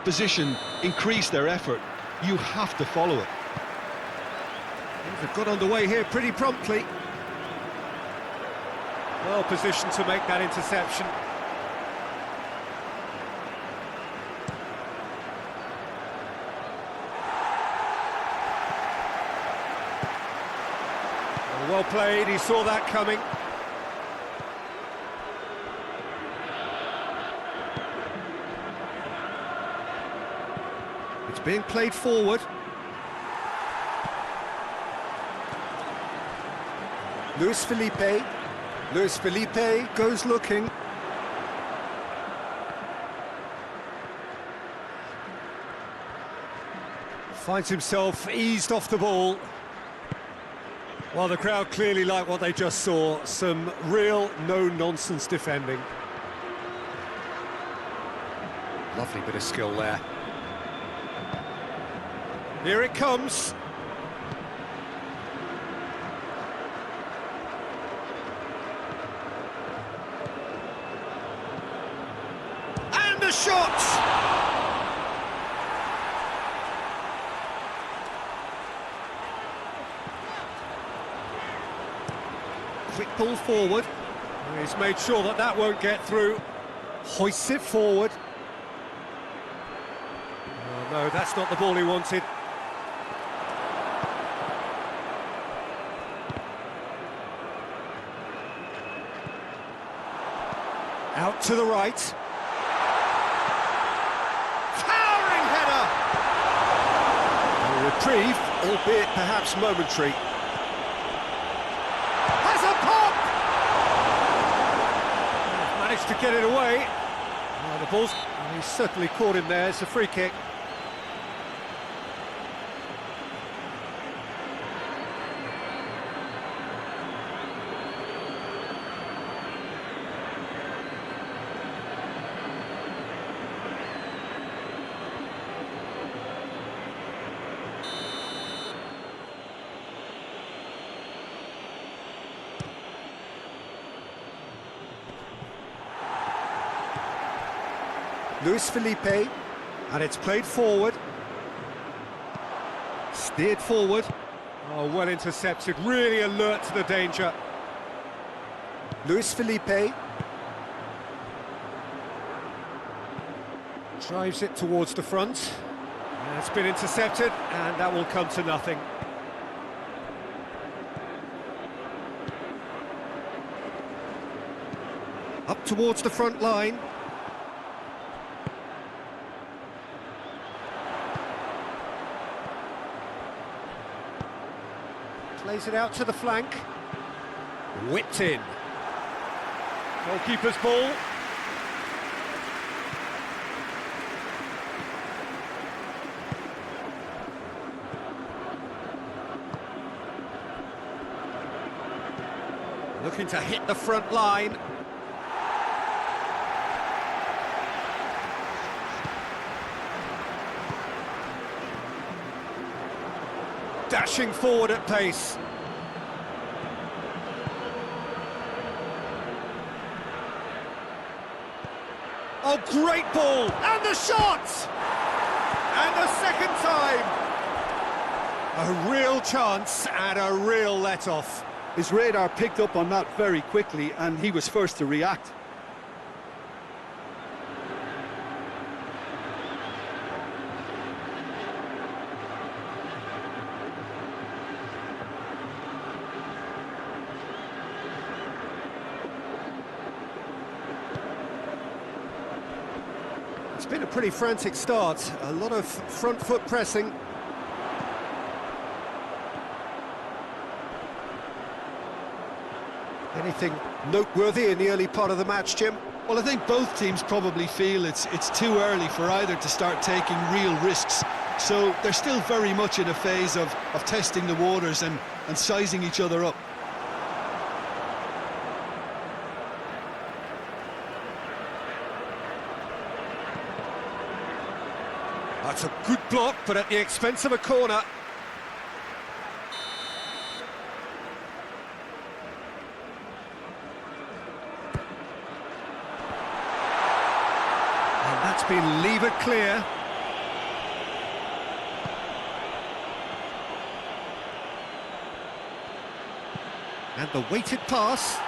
Opposition increase their effort, you have to follow it. They've got underway here pretty promptly. Well positioned to make that interception. Well played, he saw that coming. It's being played forward. Luis Felipe. Luis Felipe goes looking. Finds himself eased off the ball. Well, the crowd clearly like what they just saw. Some real no-nonsense defending. Lovely bit of skill there. Here it comes. And the shot! Quick pull forward. He's made sure that that won't get through. Hoists it forward. Oh, no, that's not the ball he wanted. Out to the right. Towering header! A reprieve, albeit perhaps momentary. Managed to get it away. Oh, the ball's... He's certainly caught him there. It's a free kick. Luis Felipe, and it's played forward. Steered forward. Oh, well intercepted, really alert to the danger. Luis Felipe. Drives it towards the front. And it's been intercepted, and that will come to nothing. Up towards the front line. Plays it out to the flank. Whipped in. Goalkeeper's ball. Looking to hit the front line. Dashing forward at pace. Oh, great ball! And the shot! And the second time! A real chance and a real let-off. His radar picked up on that very quickly, and he was first to react. It's been a pretty frantic start, a lot of front foot pressing. Anything noteworthy in the early part of the match, Jim? Well, I think both teams probably feel it's too early for either to start taking real risks. So they're still very much in a phase of testing the waters and sizing each other up. That's a good block, but at the expense of a corner. And that's been levered clear. And the weighted pass.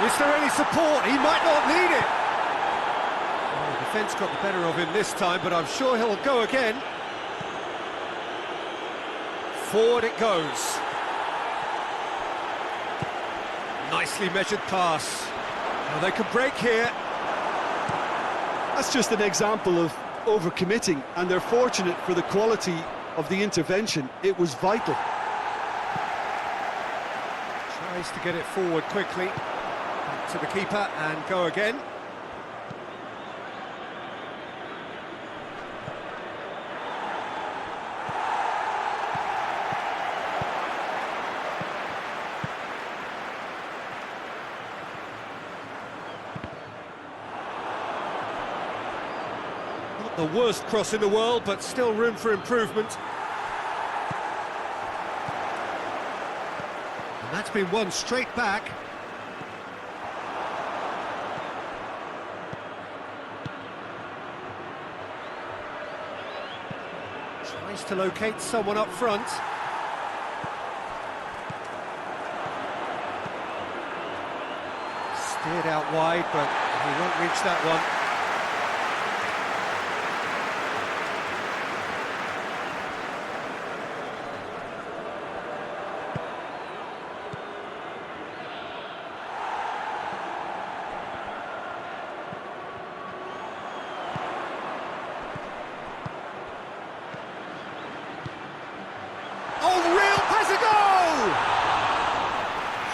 Is there any support? He might not need it. Oh, the defence got the better of him this time, but I'm sure he'll go again. Forward it goes. Nicely measured pass. Now they can break here. That's just an example of overcommitting, and they're fortunate for the quality of the intervention. It was vital. Tries to get it forward quickly. Back to the keeper and go again. Not the worst cross in the world, but still room for improvement. And that's been won straight back. Tries to locate someone up front. Steered out wide, but he won't reach that one.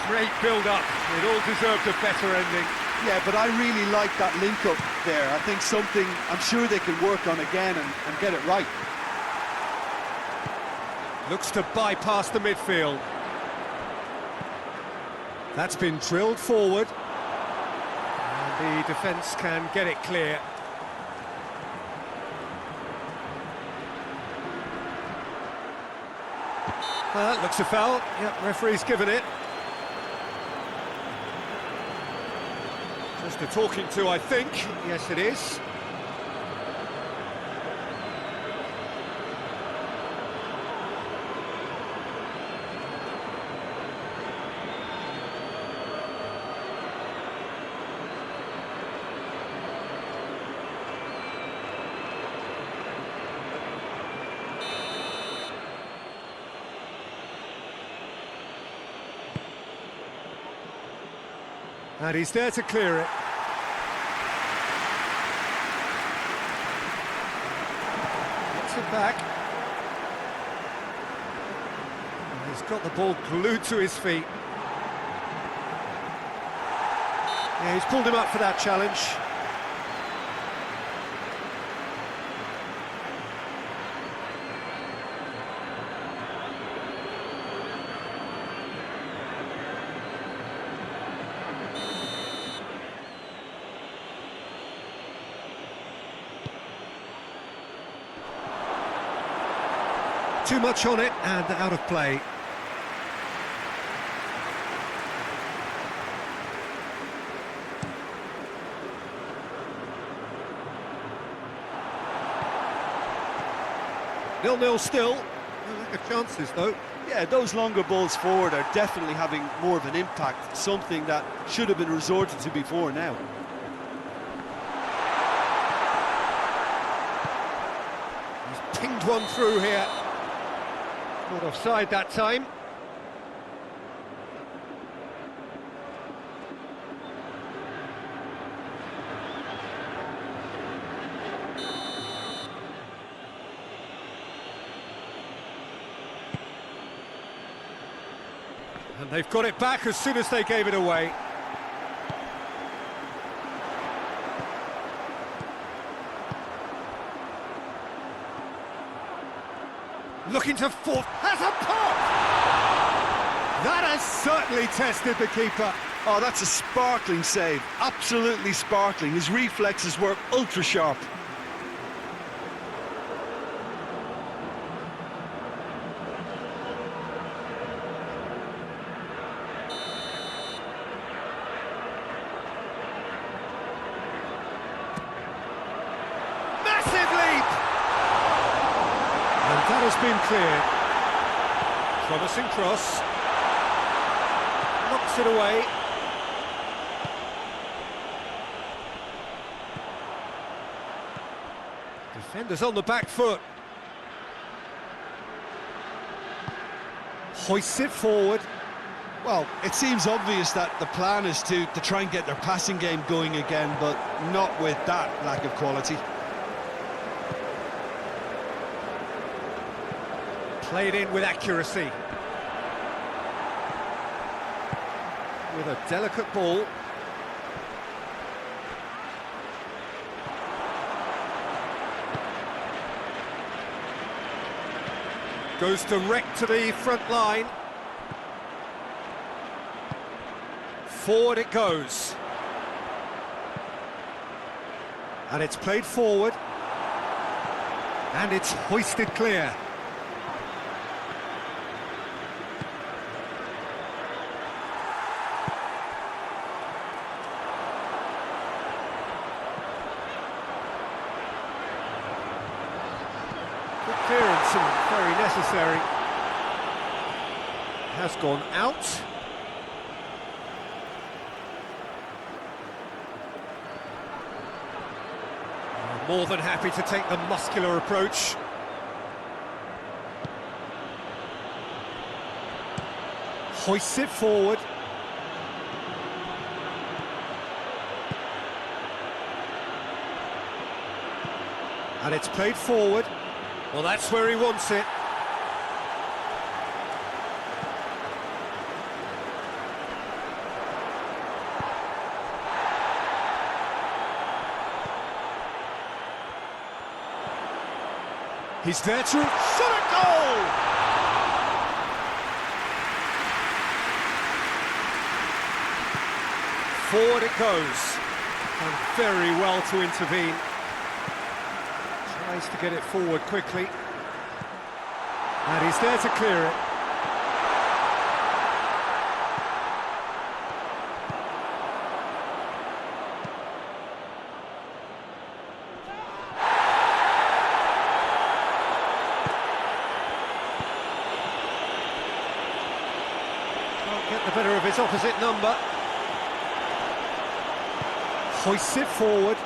Great build-up, it all deserved a better ending. Yeah, but I really like that link-up there. I think something I'm sure they can work on again and get it right. Looks to bypass the midfield. That's been drilled forward. And the defence can get it clear. That looks a foul. Yep, referee's given it. Just a talking to, I think. Yes, it is. And he's there to clear it. Gets it back. And he's got the ball glued to his feet. Yeah, he's pulled him up for that challenge. Too much on it and out of play. Nil-nil still. No lack of chances though. Yeah, those longer balls forward are definitely having more of an impact, something that should have been resorted to before now. He's pinged one through here. Not offside that time. And they've got it back as soon as they gave it away. Looking to force, has a pop! That has certainly tested the keeper. Oh, that's a sparkling save, absolutely sparkling. His reflexes were ultra sharp. been cleared. Promising cross. Knocks it away. Defenders on the back foot. Hoists it forward. Well, it seems obvious that the plan is to try and get their passing game going again, but not with that lack of quality. Played in with accuracy. With a delicate ball. Goes direct to the front line. Forward it goes. And it's played forward. And it's hoisted clear. Good clearance and very necessary. Has gone out. More than happy to take the muscular approach. Hoists it forward. And it's played forward. Well, that's where he wants it. He's there to shot a goal! Forward it goes, and very well to intervene. Tries to get it forward quickly, and he's there to clear it. Get the better of his opposite number. Hoists it forward.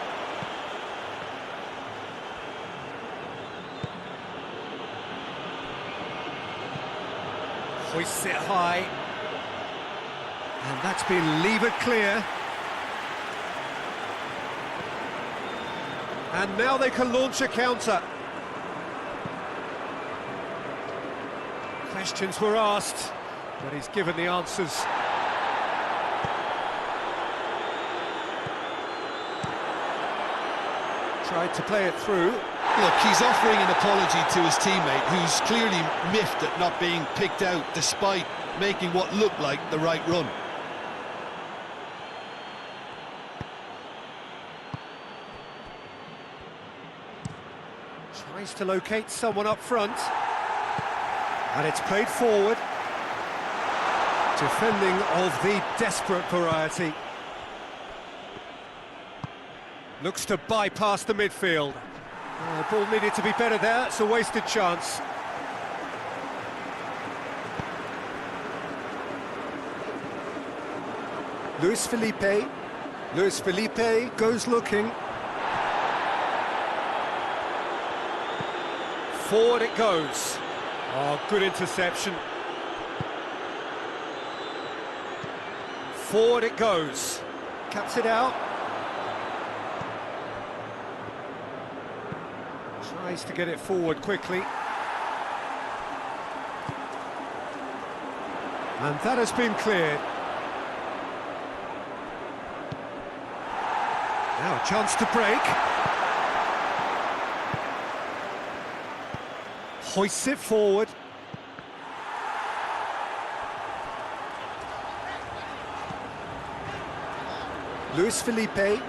Hoists it high. And that's been levered clear. And now they can launch a counter. Questions were asked, but he's given the answers. Tried to play it through. Look, he's offering an apology to his teammate, who's clearly miffed at not being picked out despite making what looked like the right run. Tries to locate someone up front. And it's played forward. Defending of the desperate variety. Looks to bypass the midfield. The ball needed to be better there, it's a wasted chance. Luis Felipe. Luis Felipe goes looking. Forward it goes. Oh, good interception. Forward it goes. Cuts it out. Tries to get it forward quickly. And that has been cleared. Now a chance to break. Hoists it forward. Luis Felipe.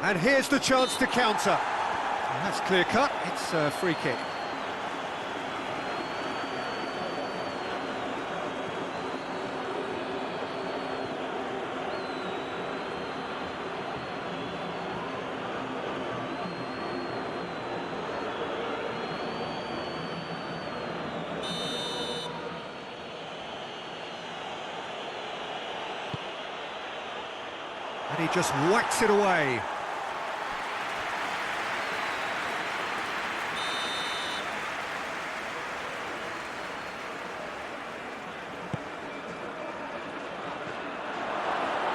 And here's the chance to counter. And that's clear cut, it's a free kick. And he just whacks it away.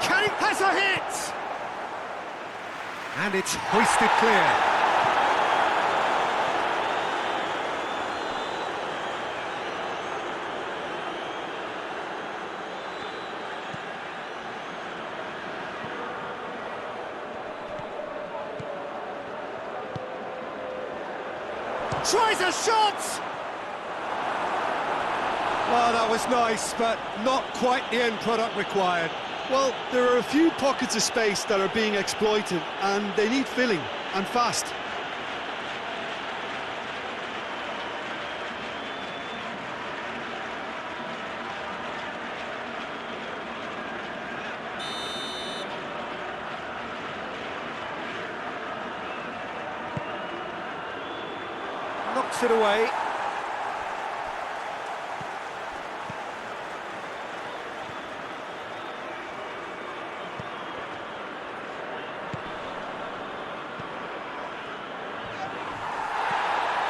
Kane has a hit! And it's hoisted clear. Tries a shot! Well, that was nice, but not quite the end product required. Well, there are a few pockets of space that are being exploited, and they need filling, and fast. Knocks it away.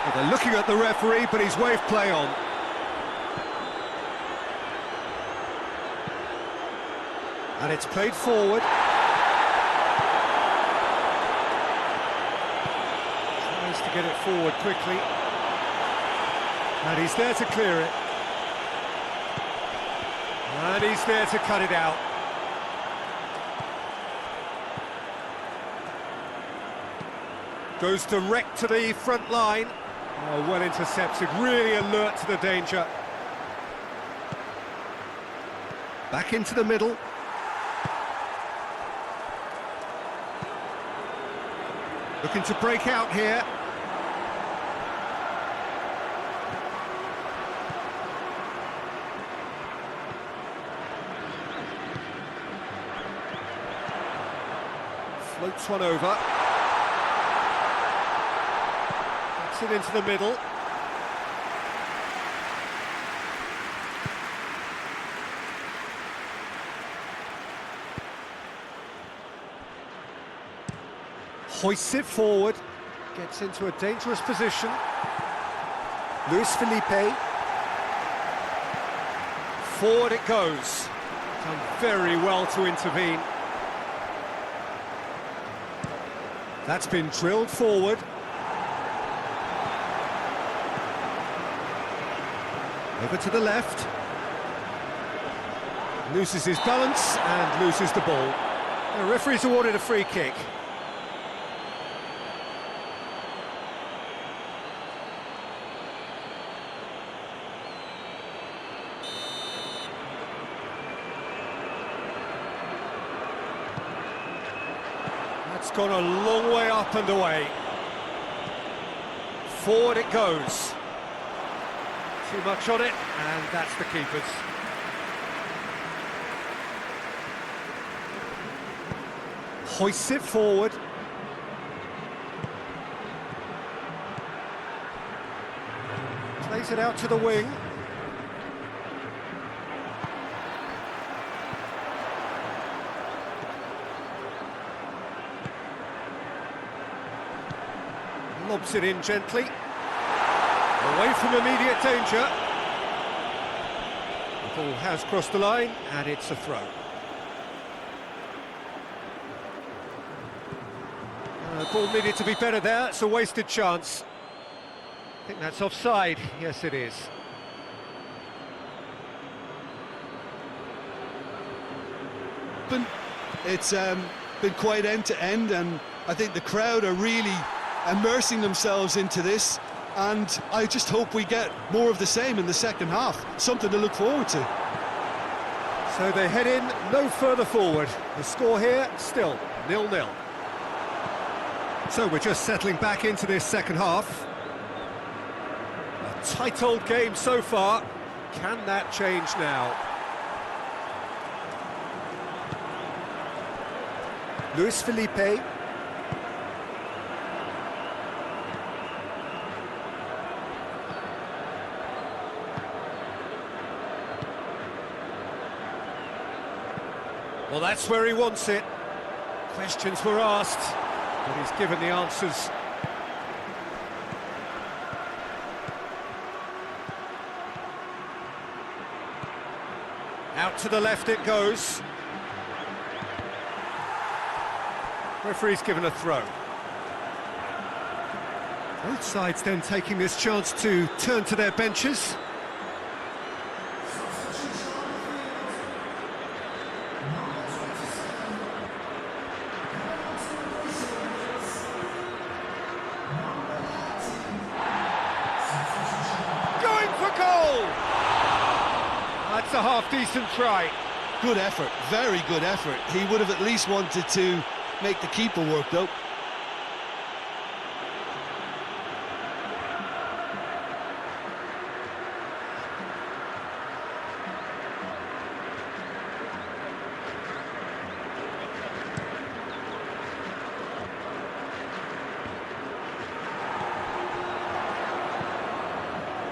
Well, they're looking at the referee, but he's waved play on. And it's played forward. To get it forward quickly, and he's there to clear it, and he's there to cut it out. Goes direct to the front line. Oh, well intercepted, really alert to the danger. Back into the middle. Looking to break out here. Floats one over. Gets it into the middle. Hoists it forward. Gets into a dangerous position. Luis Felipe. Forward it goes. Done very well to intervene. That's been drilled forward. Over to the left. Loses his balance and loses the ball. The referee's awarded a free kick. It's gone a long way up and away. Forward it goes. Too much on it, and that's the keeper's. Hoists it forward. Plays it out to the wing. Lobs it in gently. Away from immediate danger. The ball has crossed the line, and it's a throw. The ball needed to be better there. It's a wasted chance. I think that's offside. Yes, it is. It's been quite end to end, and I think the crowd are really immersing themselves into this, and I just hope we get more of the same in the second half. Something to look forward to. So they head in no further forward. The score here still 0-0. So we're just settling back into this second half. A tight old game so far. Can that change now? Luis Felipe. Well, that's where he wants it. Questions were asked, but he's given the answers. Out to the left it goes. Referee's given a throw. Both sides then taking this chance to turn to their benches. Going for goal! That's a half-decent try. Good effort, very good effort. He would have at least wanted to make the keeper work, though.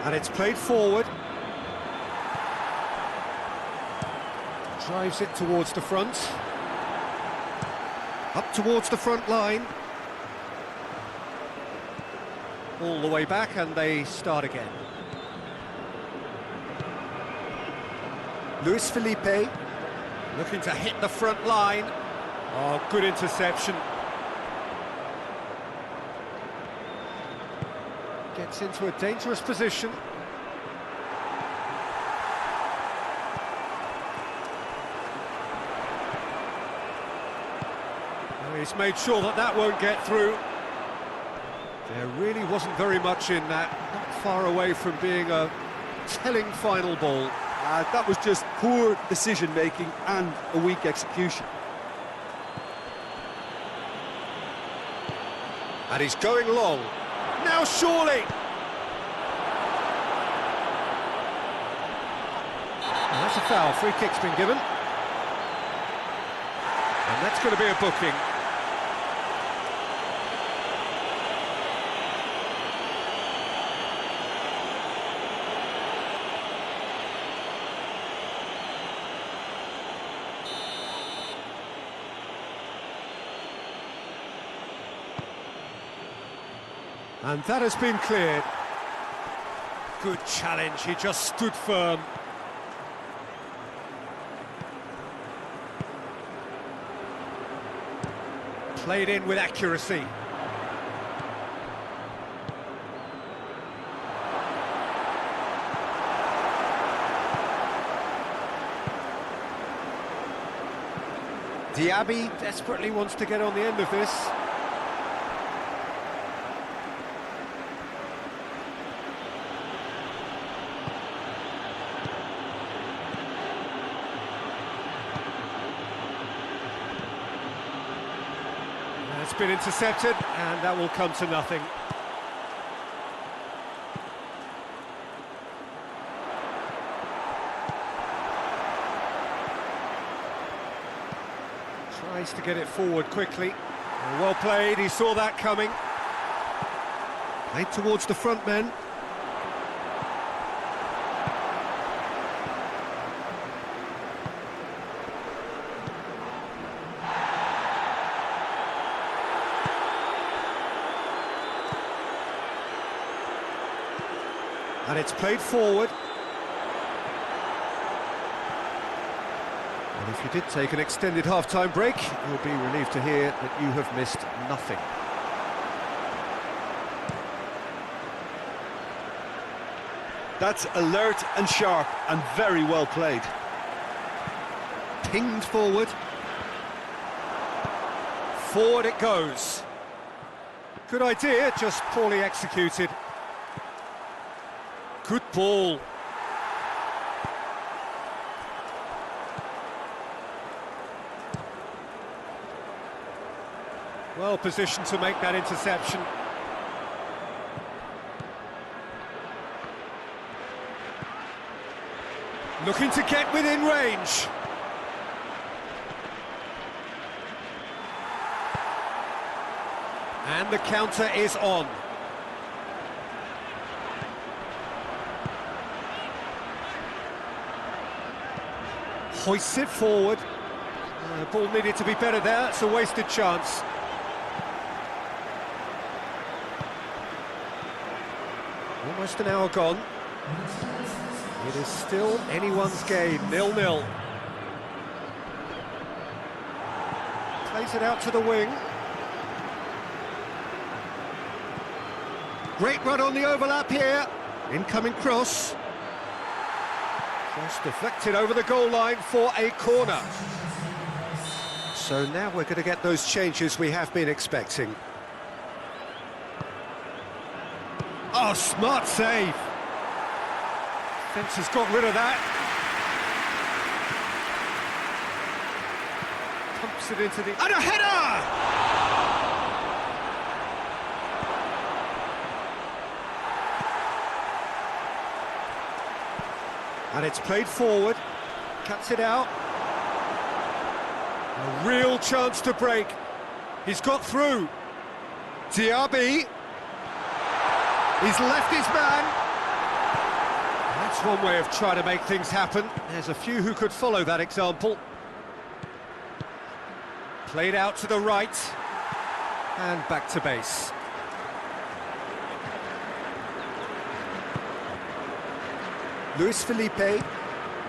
And it's played forward. Drives it towards the front. Up towards the front line. All the way back, and they start again. Luis Felipe looking to hit the front line. Oh, good interception. Gets into a dangerous position. He's made sure that that won't get through. There really wasn't very much in that, not far away from being a telling final ball. That was just poor decision-making and a weak execution. And he's going long. Now surely! Well, that's a foul, free kick's been given. And that's going to be a booking. And that has been cleared. Good challenge, he just stood firm. Played in with accuracy. Diaby desperately wants to get on the end of this. It's been intercepted, and that will come to nothing. Tries to get it forward quickly. Well played, he saw that coming. Played towards the front men. And it's played forward. And if you did take an extended half-time break, you'll be relieved to hear that you have missed nothing. That's alert and sharp and very well played. Pinged forward. Forward it goes. Good idea, just poorly executed. Good ball. Well positioned to make that interception. Looking to get within range. And the counter is on. Hoists it forward. The ball needed to be better there, it's a wasted chance. Almost an hour gone. It is still anyone's game, 0-0. Plays it out to the wing. Great run on the overlap here. Incoming cross. Cross deflected over the goal line for a corner. So now we're going to get those changes we have been expecting. Oh, smart save. Fence has got rid of that. Pumps it into the... And a header! And it's played forward. Cuts it out. A real chance to break. He's got through. Diaby. He's left his man. That's one way of trying to make things happen. There's a few who could follow that example. Played out to the right. And back to base. Luis Felipe.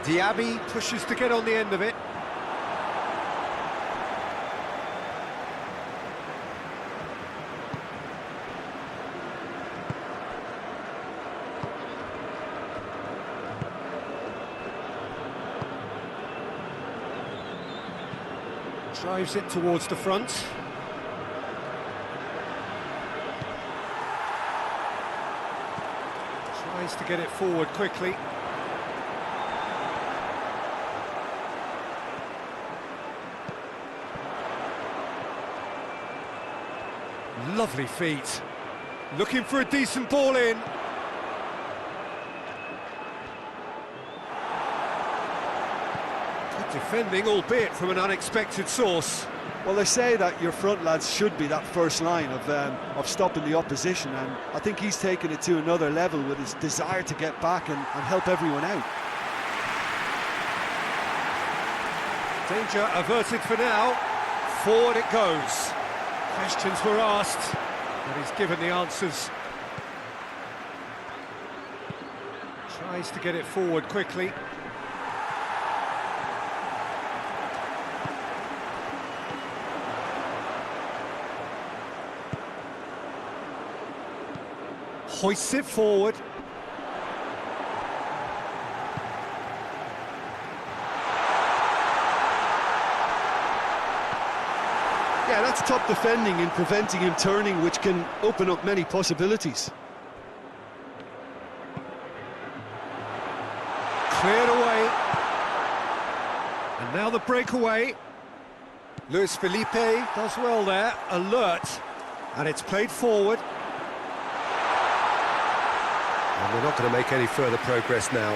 Diaby pushes to get on the end of it. Drives it towards the front. Tries to get it forward quickly. Lovely feet. Looking for a decent ball in. Defending, albeit from an unexpected source. Well, they say that your front lads should be that first line of stopping the opposition, and I think he's taken it to another level with his desire to get back and help everyone out. Danger averted for now. Forward it goes. Questions were asked, but he's given the answers. Tries to get it forward quickly. Hoists it forward. Yeah, that's top defending and preventing him turning, which can open up many possibilities. Cleared away. And now the breakaway. Luis Felipe does well there, alert. And it's played forward. And we're not going to make any further progress now.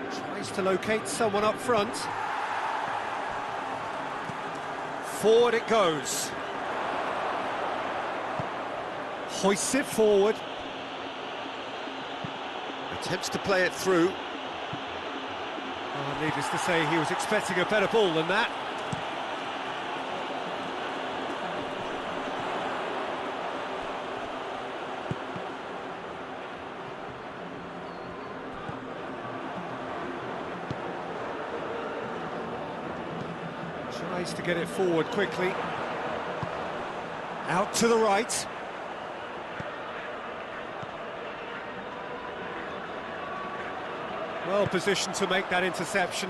Tries to locate someone up front. Forward it goes. Hoists it forward. Attempts to play it through. Oh, needless to say, he was expecting a better ball than that. Tries to get it forward quickly. Out to the right. Well positioned to make that interception.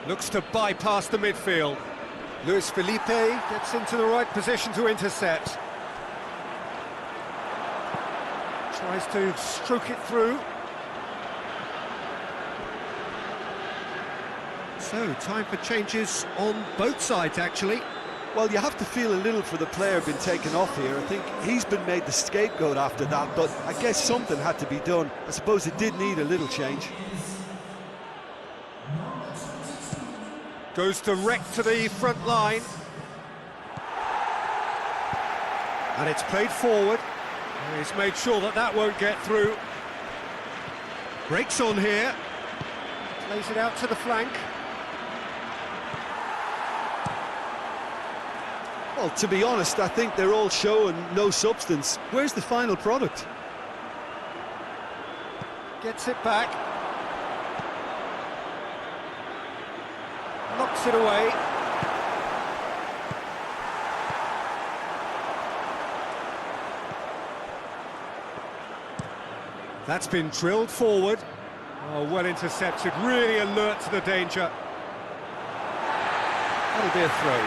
Looks to bypass the midfield. Luis Felipe gets into the right position to intercept. Tries to stroke it through. So, time for changes on both sides, actually. Well, you have to feel a little for the player being taken off here. I think he's been made the scapegoat after that, but I guess something had to be done. I suppose it did need a little change. Goes direct to the front line. And it's played forward. He's made sure that that won't get through. Breaks on here. Plays it out to the flank. Well, to be honest, I think they're all showing no substance. Where's the final product? Gets it back. Knocks it away. That's been drilled forward. Oh, well intercepted, really alert to the danger. That'll be a throw.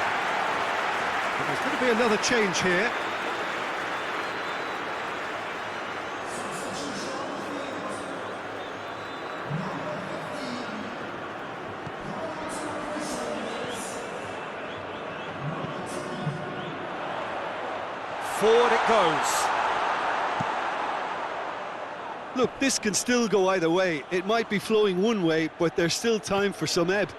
But there's going to be another change here. Forward it goes. Look, this can still go either way. It might be flowing one way, but there's still time for some ebb.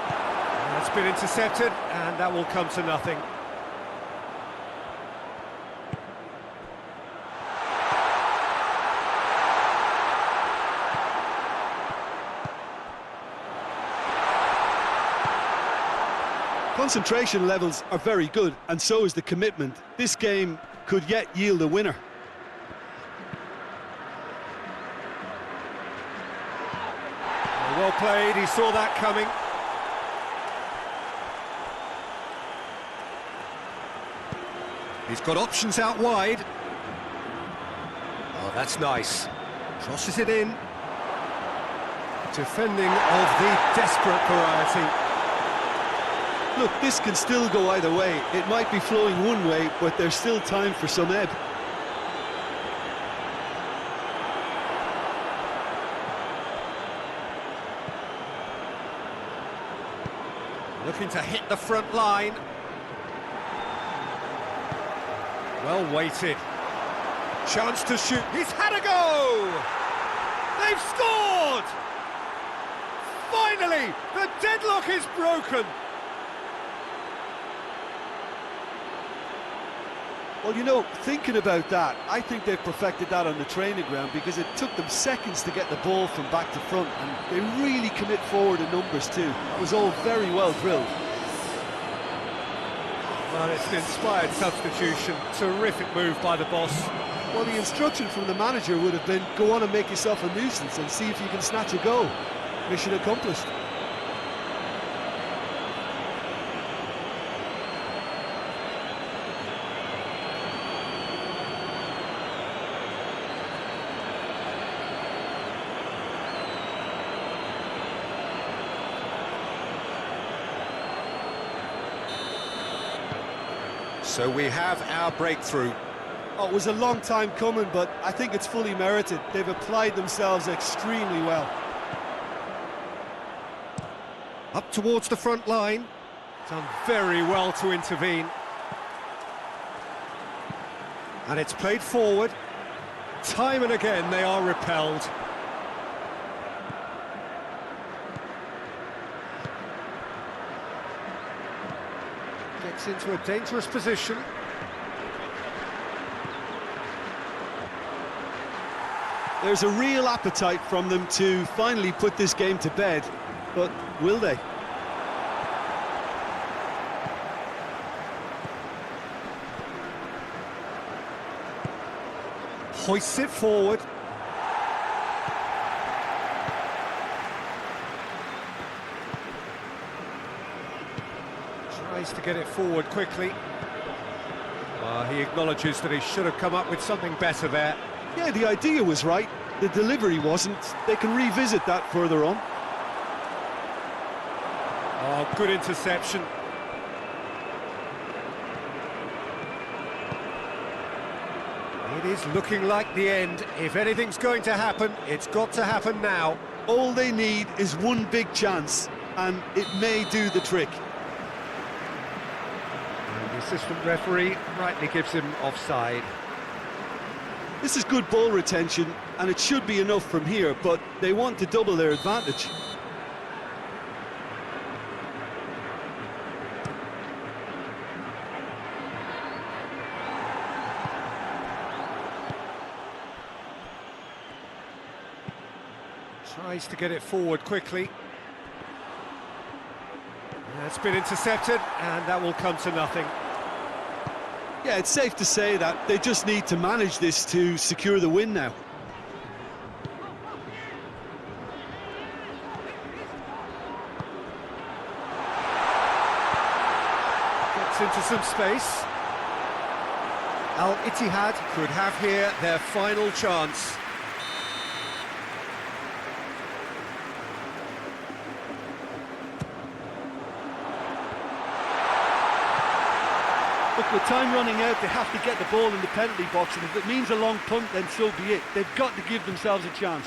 That's been intercepted, and that will come to nothing. Concentration levels are very good, and so is the commitment. This game could yet yield a winner. Well played, he saw that coming. He's got options out wide. Oh, that's nice. Crosses it in. Defending of the desperate variety. Look, this can still go either way. It might be flowing one way, but there's still time for some ebb. Looking to hit the front line. Well weighted. Chance to shoot. He's had a go! They've scored! Finally, the deadlock is broken. Well, you know, thinking about that, I think they've perfected that on the training ground because it took them seconds to get the ball from back to front, and they really commit forward in numbers too. That was all very well drilled. Well, it's an inspired substitution. Terrific move by the boss. Well, the instruction from the manager would have been, go on and make yourself a nuisance and see if you can snatch a goal. Mission accomplished. So we have our breakthrough. Oh, it was a long time coming, but I think it's fully merited. They've applied themselves extremely well. Up towards the front line. Done very well to intervene. And it's played forward. Time and again they are repelled. Gets into a dangerous position. There's a real appetite from them to finally put this game to bed, but will they? Hoists it forward. Tries to get it forward quickly. He acknowledges that he should have come up with something better there. Yeah, the idea was right, the delivery wasn't. They can revisit that further on. Oh, good interception. It is looking like the end. If anything's going to happen, it's got to happen now. All they need is one big chance, and it may do the trick. And the assistant referee rightly gives him offside. This is good ball retention, and it should be enough from here, but they want to double their advantage. Tries to get it forward quickly. That's been intercepted, and that will come to nothing. Yeah, it's safe to say that they just need to manage this to secure the win now. Gets into some space. Al-Ittihad could have here their final chance. Look, with time running out, they have to get the ball in the penalty box, and if it means a long punt, then so be it. They've got to give themselves a chance.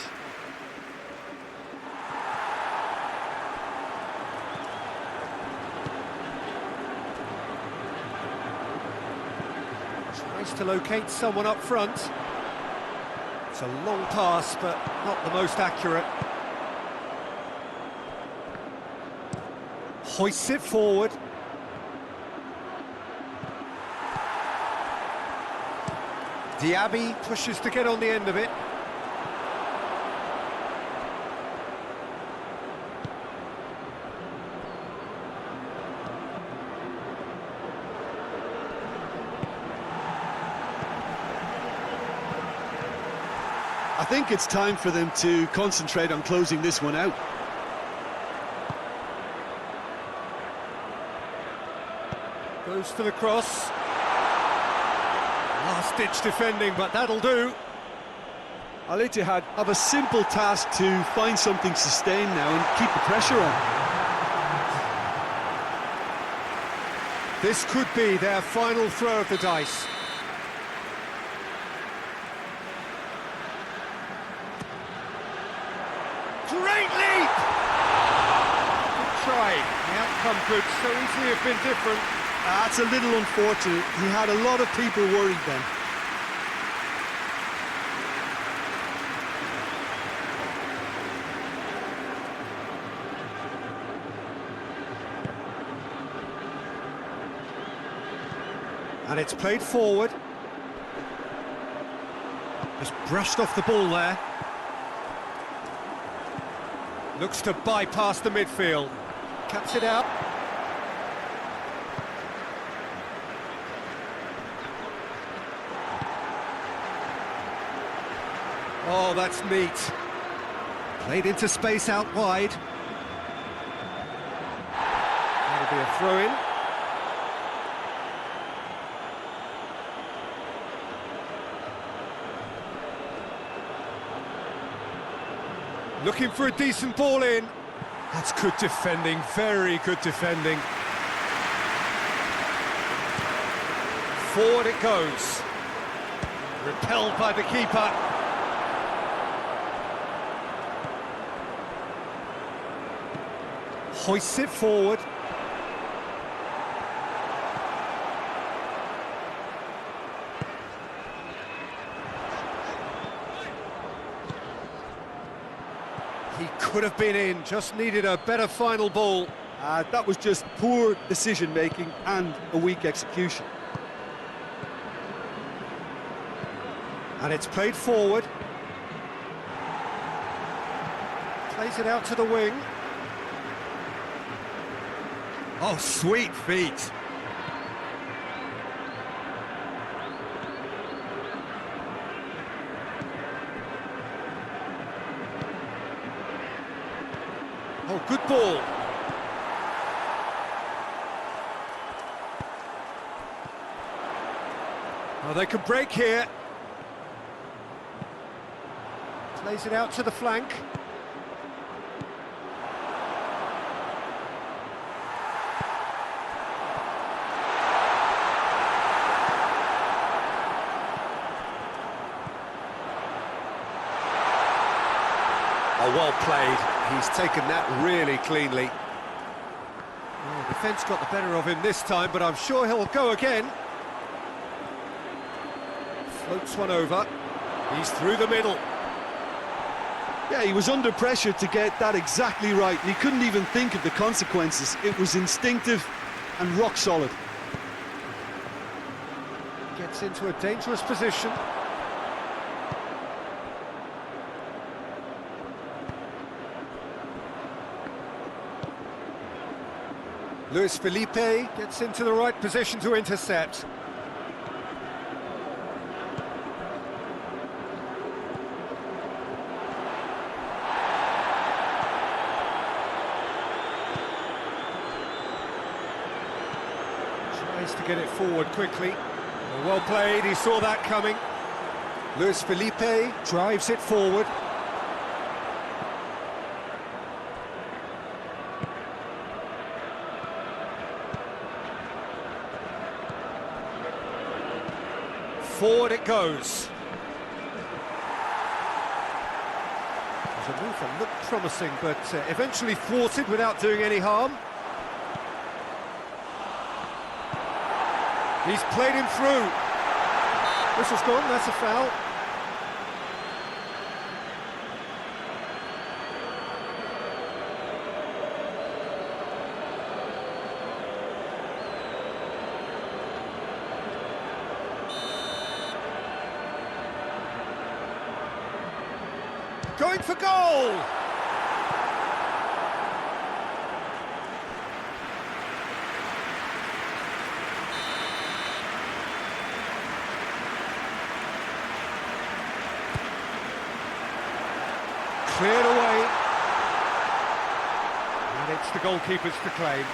Tries to locate someone up front. It's a long pass, but not the most accurate. Hoists it forward. Diaby pushes to get on the end of it. I think it's time for them to concentrate on closing this one out. Goes for the cross. Last-ditch defending, but that'll do. Al-Ittihad have a simple task to find something sustained now and keep the pressure on. This could be their final throw of the dice. Great leap! Good try. The outcome could so easily have been different. That's a little unfortunate. He had a lot of people worried then. And it's played forward. Just brushed off the ball there. Looks to bypass the midfield. Cuts it out. Oh, that's neat. Played into space out wide. That'll be a throw-in. Looking for a decent ball in. That's good defending, very good defending. Forward it goes. Repelled by the keeper. Hoists it forward. He could have been in, just needed a better final ball. That was just poor decision-making and a weak execution. And it's played forward. Plays it out to the wing. Oh, sweet feet. Oh, good ball. Oh, they could break here. Plays it out to the flank. Oh, well played. He's taken that really cleanly. Oh, defence got the better of him this time, but I'm sure he'll go again. Floats one over. He's through the middle. Yeah, he was under pressure to get that exactly right, and he couldn't even think of the consequences. It was instinctive and rock solid. Gets into a dangerous position. Luis Felipe gets into the right position to intercept. Tries to get it forward quickly. Well played, he saw that coming. Luis Felipe drives it forward. Forward it goes. There's a move that looked promising, but eventually thwarted without doing any harm. He's played him through. Whistle's gone, that's a foul. Going for goal! Cleared away. And it's the goalkeeper's to claim.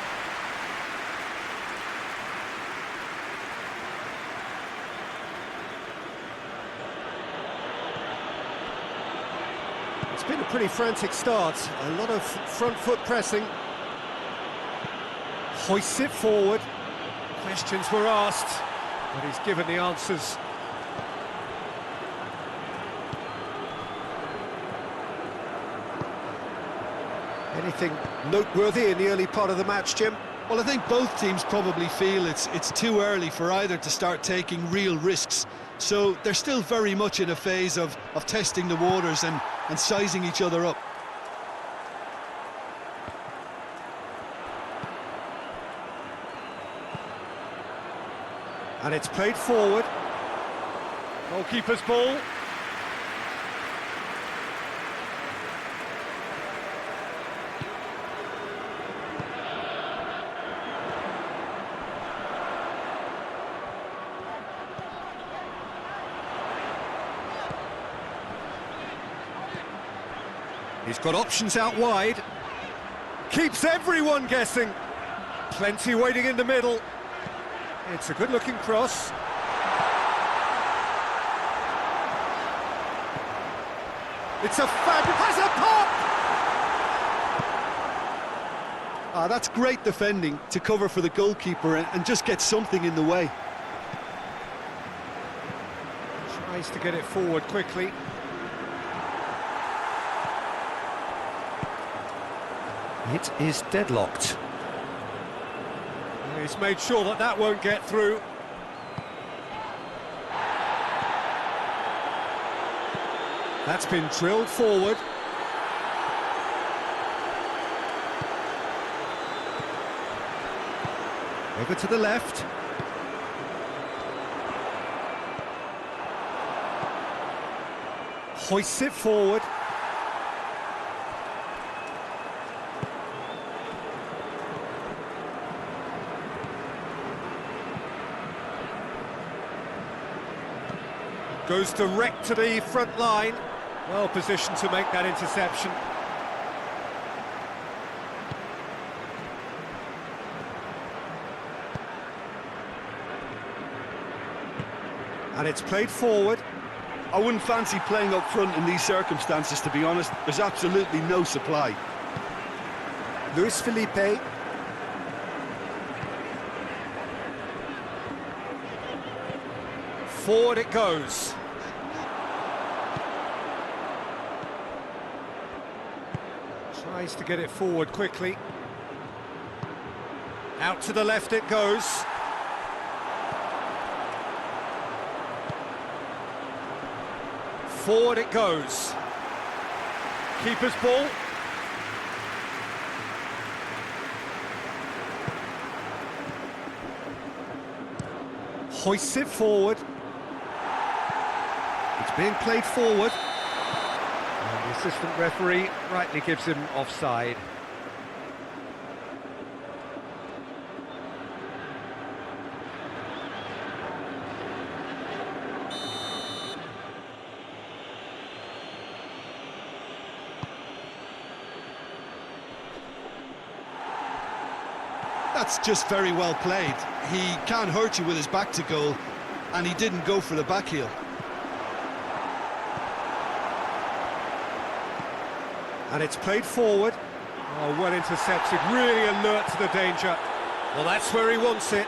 It's been a pretty frantic start, a lot of front foot pressing. Hoists it forward. Questions were asked, but he's given the answers. Anything noteworthy in the early part of the match, Jim? Well, I think both teams probably feel it's too early for either to start taking real risks. So they're still very much in a phase of testing the waters and sizing each other up. And it's played forward. Goalkeeper's ball. He's got options out wide. Keeps everyone guessing. Plenty waiting in the middle. It's a good-looking cross. It's a has a pop! That's great defending to cover for the goalkeeper and just get something in the way. Tries to get it forward quickly. It is deadlocked. He's made sure that that won't get through. That's been drilled forward. Over to the left. Hoists it forward. Goes direct to the front line. Well positioned to make that interception. And it's played forward. I wouldn't fancy playing up front in these circumstances, to be honest. There's absolutely no supply. Luis Felipe. Forward it goes. Tries to get it forward quickly. Out to the left it goes. Forward it goes. Keeper's ball. Hoists it forward. It's being played forward. And the assistant referee rightly gives him offside. That's just very well played. He can't hurt you with his back to goal, and he didn't go for the back heel. And it's played forward. Oh, well intercepted, really alert to the danger. Well, that's where he wants it.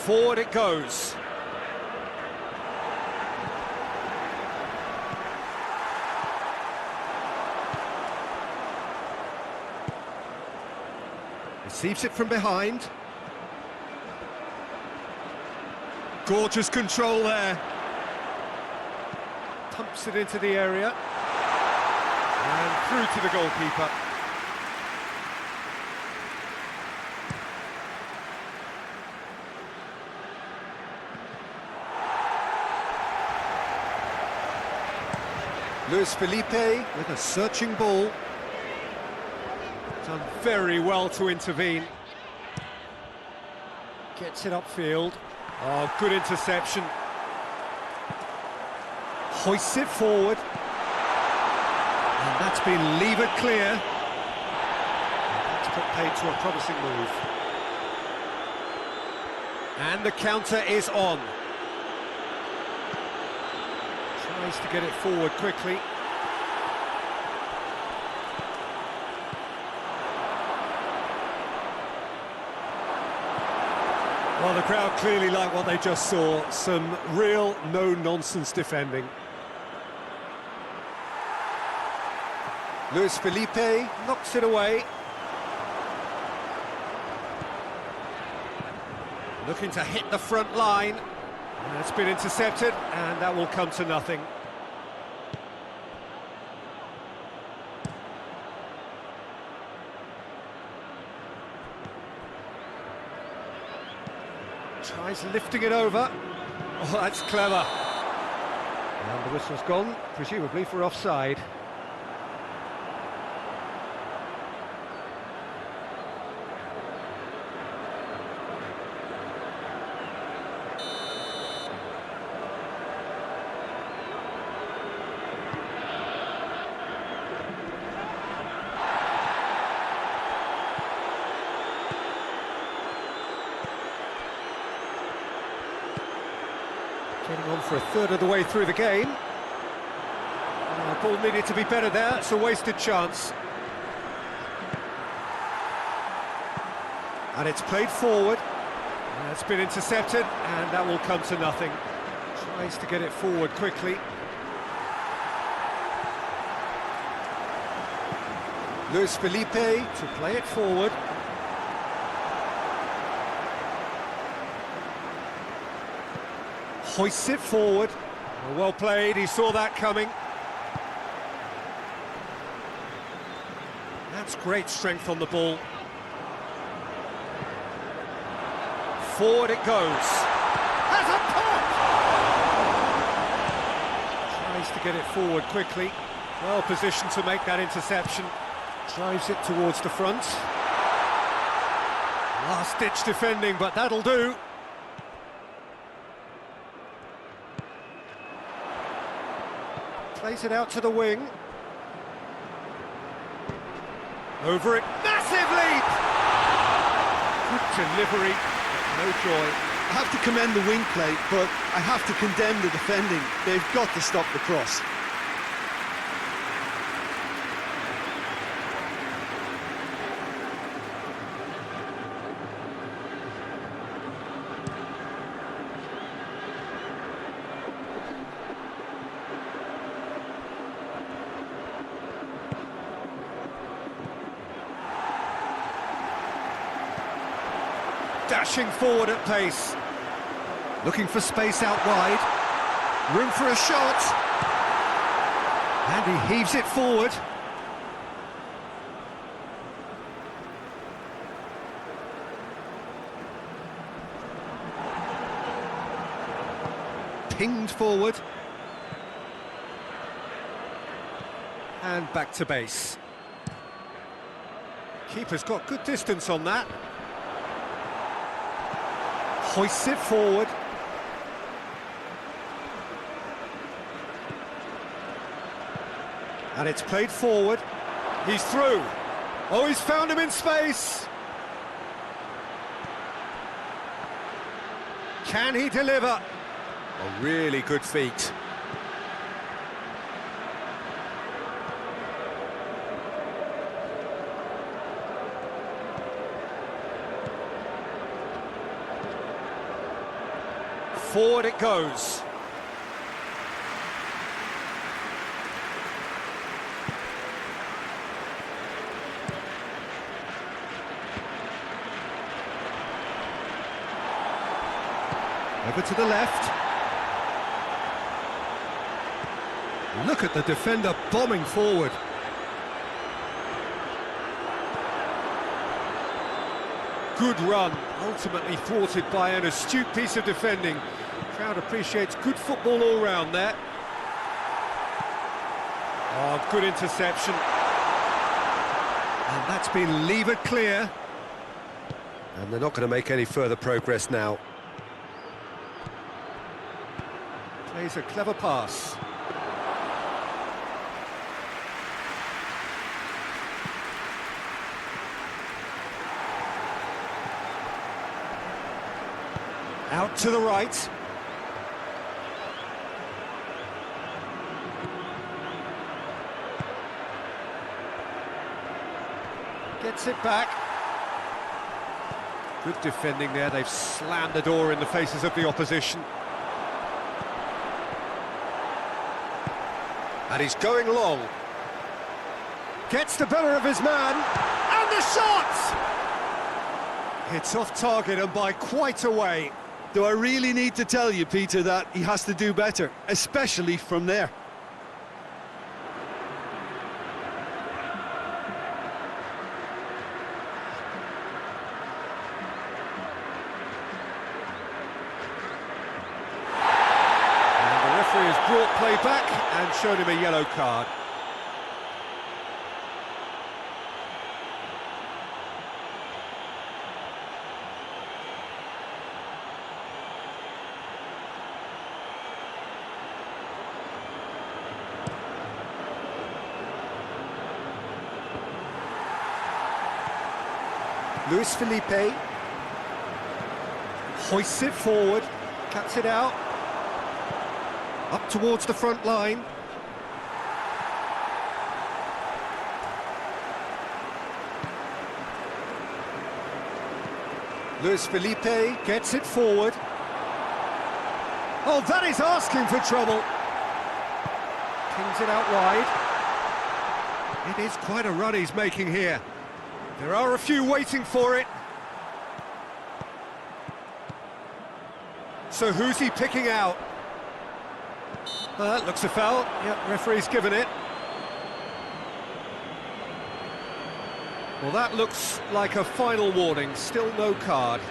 Forward it goes. Receives it from behind. Gorgeous control there. Pumps it into the area. And through to the goalkeeper. Luis Felipe with a searching ball. Done very well to intervene. Gets it upfield. Oh, good interception. Hoists it forward. And that's been levered clear. That's put paid to a promising move. And the counter is on. Tries to get it forward quickly. Well, the crowd clearly like what they just saw. Some real no-nonsense defending. Luis Felipe knocks it away. Looking to hit the front line. That's been intercepted, and that will come to nothing. Tries lifting it over. Oh, that's clever. And the whistle's gone, presumably for offside. Getting on for a third of the way through the game. The ball needed to be better there, it's a wasted chance. And it's played forward. It's been intercepted, and that will come to nothing. Tries to get it forward quickly. Luis Felipe to play it forward. Hoists it forward. Well played, he saw that coming. That's great strength on the ball. Forward it goes. Has a pop! Tries to get it forward quickly. Well positioned to make that interception. Drives it towards the front. Last-ditch defending, but that'll do. Plays it out to the wing. Over it. Massive leap! Good delivery. No joy. I have to commend the wing play, but I have to condemn the defending. They've got to stop the cross. Dashing forward at pace. Looking for space out wide. Room for a shot. And he heaves it forward. Pinged forward. And back to base. Keeper's got good distance on that. Hoists it forward. And it's played forward. He's through. Oh, he's found him in space. Can he deliver? A really good feat. Forward it goes. Over to the left. Look at the defender bombing forward. Good run, ultimately thwarted by an astute piece of defending. Crowd appreciates good football all round there. Oh, good interception. And that's been levered clear. And they're not going to make any further progress now. Plays a clever pass. Out to the right. Gets it back. Good defending there. They've slammed the door in the faces of the opposition. And he's going long. Gets the better of his man. And the shot! It's off target and by quite a way. Do I really need to tell you, Peter, that he has to do better, especially from there? And the referee has brought play back and shown him a yellow card. Luis Felipe hoists it forward, cuts it out, up towards the front line. Luis Felipe gets it forward. Oh, that is asking for trouble. Pings it out wide. It is quite a run he's making here. There are a few waiting for it. So who's he picking out? That looks a foul. Yep, referee's given it. Well, that looks like a final warning. Still no card.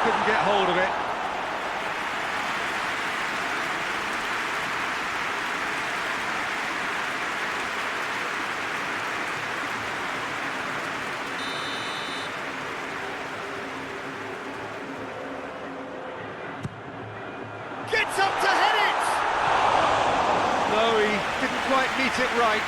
Couldn't get hold of it. Gets up to head it! No, he didn't quite meet it right.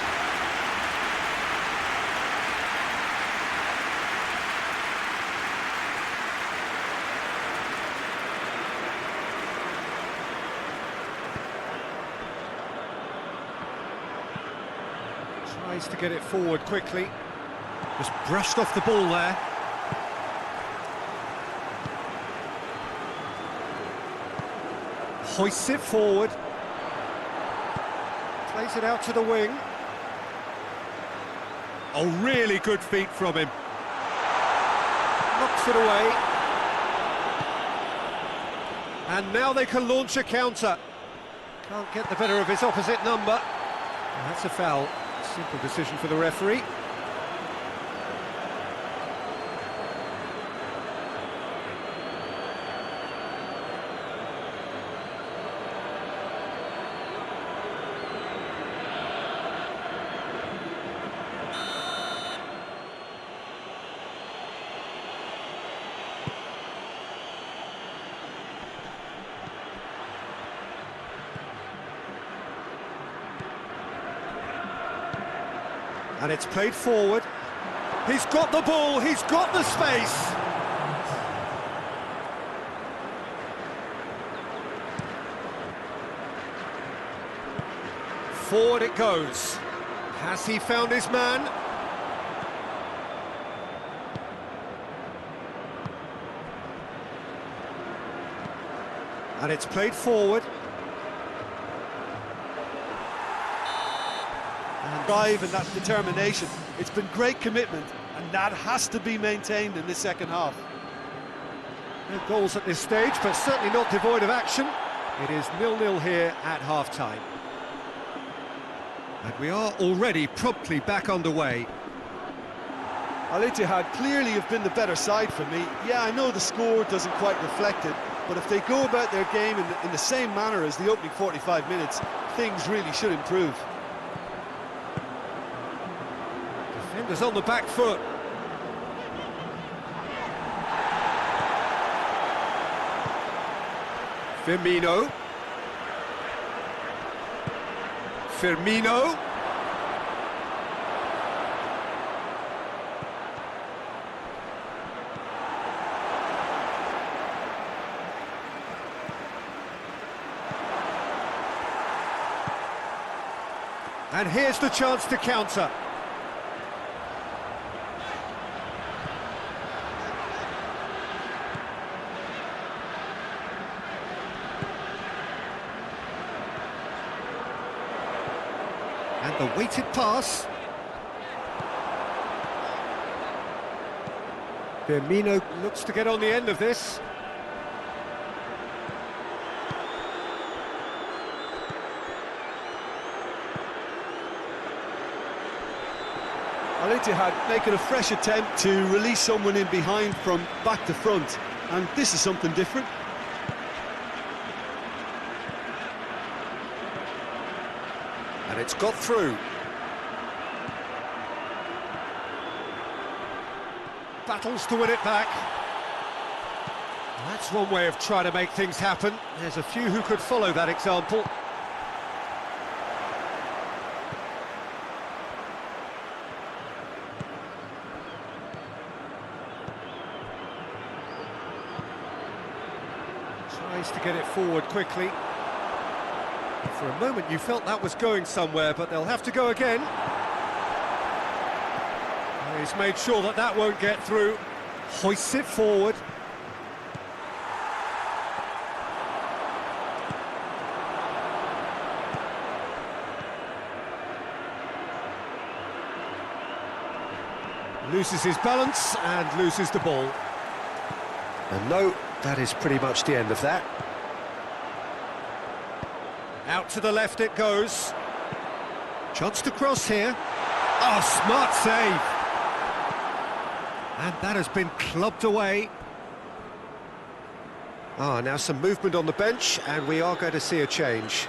Tries to get it forward quickly. Just brushed off the ball there. Hoists it forward. Plays it out to the wing. Oh, really good feet from him. Knocks it away. And now they can launch a counter. Can't get the better of his opposite number. And that's a foul. Simple decision for the referee. And it's played forward. He's got the ball, he's got the space. Forward it goes. Has he found his man? And it's played forward. And drive and that determination. It's been great commitment, and that has to be maintained in this second half. No goals at this stage, but certainly not devoid of action. It is 0-0 here at half-time. And we are already promptly back underway. Al-Ittihad clearly have been the better side for me. Yeah, I know the score doesn't quite reflect it, but if they go about their game in the same manner as the opening 45 minutes, things really should improve. Defenders on the back foot. Firmino. And here's the chance to counter. And the weighted pass. Firmino looks to get on the end of this. Al-Ittihad making a fresh attempt to release someone in behind from back to front, and this is something different. And it's got through. Battles to win it back. That's one way of trying to make things happen. There's a few who could follow that example. Tries to get it forward quickly. For a moment you felt that was going somewhere, but they'll have to go again. He's made sure that that won't get through. Hoists it forward. Loses his balance and loses the ball. And no, that is pretty much the end of that. Out to the left it goes. Chance to cross here. Oh, smart save. And that has been clubbed away. Now some movement on the bench, and we are going to see a change.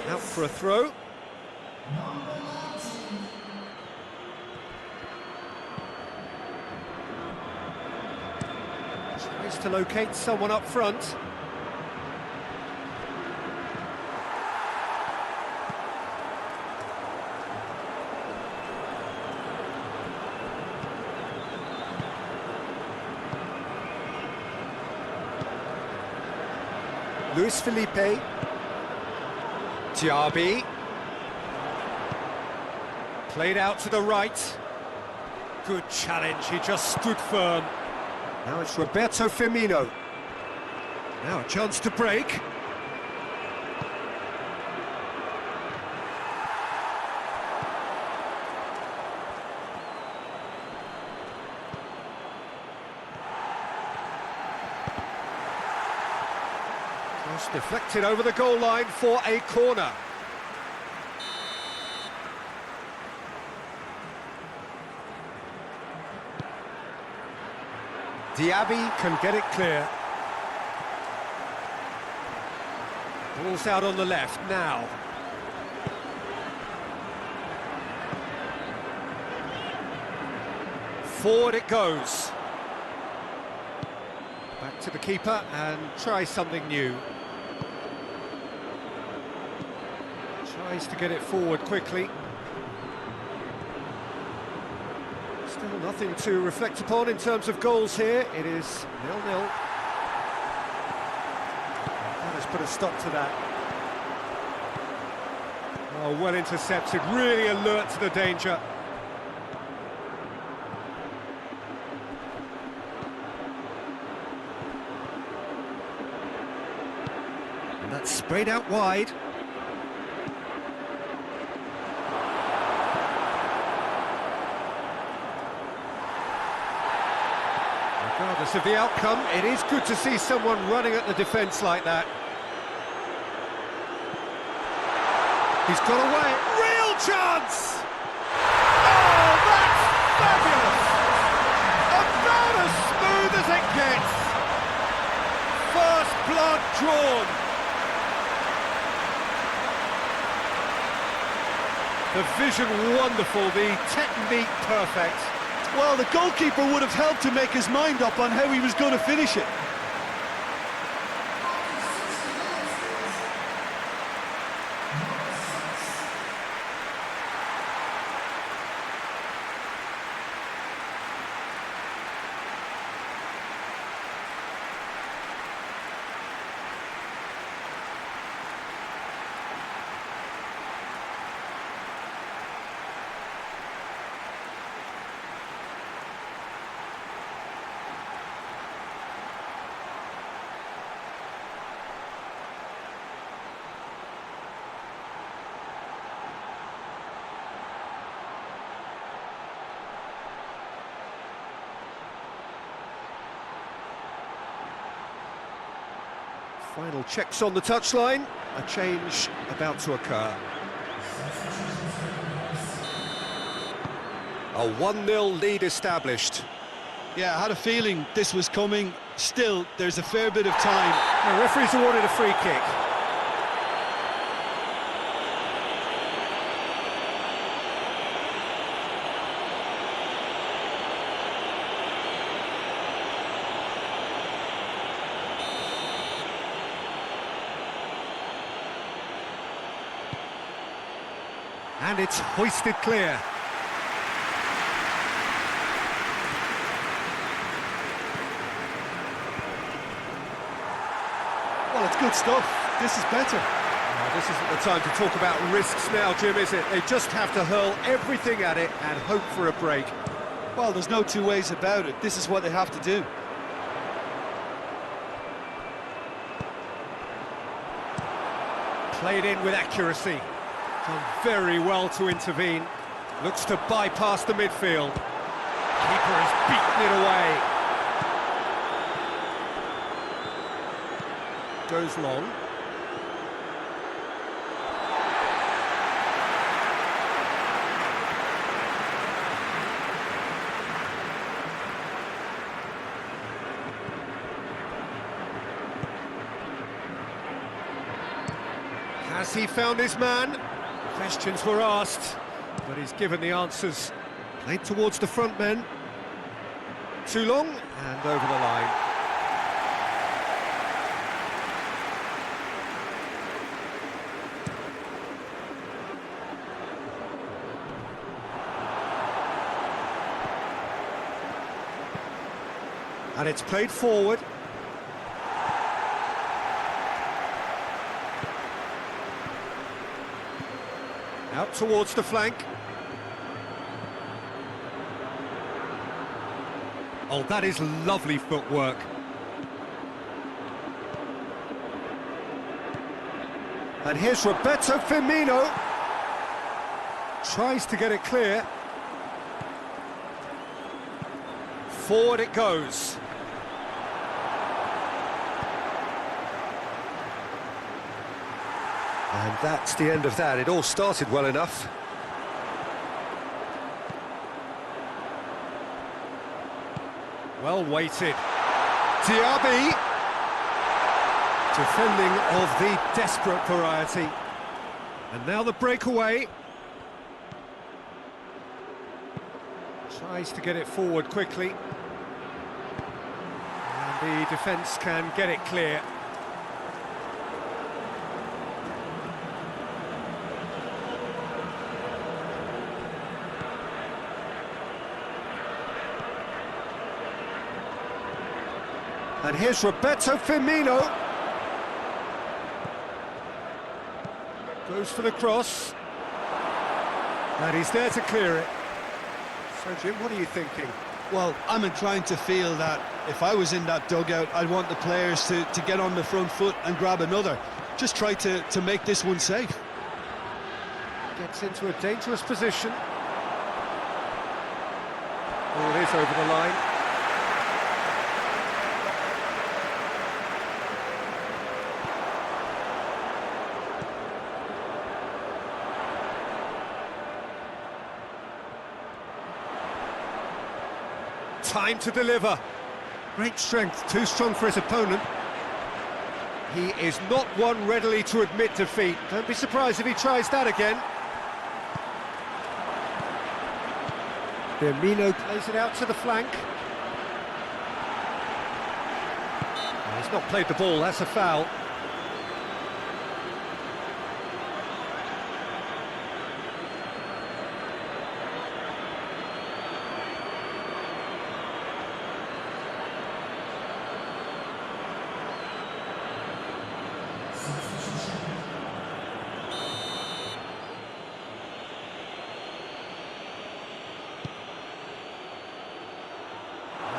Out for a throw. Tries to locate someone up front. Luis Felipe. Diaby. Played out to the right. Good challenge, he just stood firm. Now it's Roberto Firmino. Now a chance to break. Cross deflected over the goal line for a corner. Diaby can get it clear. Ball's out on the left now. Forward it goes. Back to the keeper and try something new. Tries to get it forward quickly. Still nothing to reflect upon in terms of goals here. It is 0-0. That has put a stop to that. Oh, well intercepted, really alert to the danger. And that's sprayed out wide. Regardless of the outcome, it is good to see someone running at the defence like that. He's got away. Real chance! Oh, that's fabulous! About as smooth as it gets. First blood drawn. The vision wonderful, the technique perfect. Well, the goalkeeper would have helped to make his mind up on how he was going to finish it. Final checks on the touchline. A change about to occur. A 1-0 lead established. Yeah, I had a feeling this was coming. Still, there's a fair bit of time. The referee's awarded a free kick. And it's hoisted clear. Well, it's good stuff. This is better. Now, this isn't the time to talk about risks now, Jim, is it? They just have to hurl everything at it and hope for a break. Well, there's no two ways about it. This is what they have to do. Played in with accuracy. Done very well to intervene. Looks to bypass the midfield. Keeper has beaten it away. Goes long. Has he found his man? Questions were asked, but he's given the answers. Played towards the front men. Too long, and over the line. And it's played forward. Out towards the flank. Oh, that is lovely footwork. And here's Roberto Firmino. Tries to get it clear. Forward it goes. And that's the end of that. It all started well enough. Well weighted. Diaby. Defending of the desperate variety. And now the breakaway. Tries to get it forward quickly. And the defence can get it clear. And here's Roberto Firmino. Goes for the cross. And he's there to clear it. So, Jim, what are you thinking? Well, I'm inclined to feel that if I was in that dugout, I'd want the players to get on the front foot and grab another. Just try to make this one safe. Gets into a dangerous position. Oh, it is over the line. Time to deliver. Great strength, too strong for his opponent. He is not one readily to admit defeat. Don't be surprised if he tries that again. Firmino plays it out to the flank. He's not played the ball, that's a foul.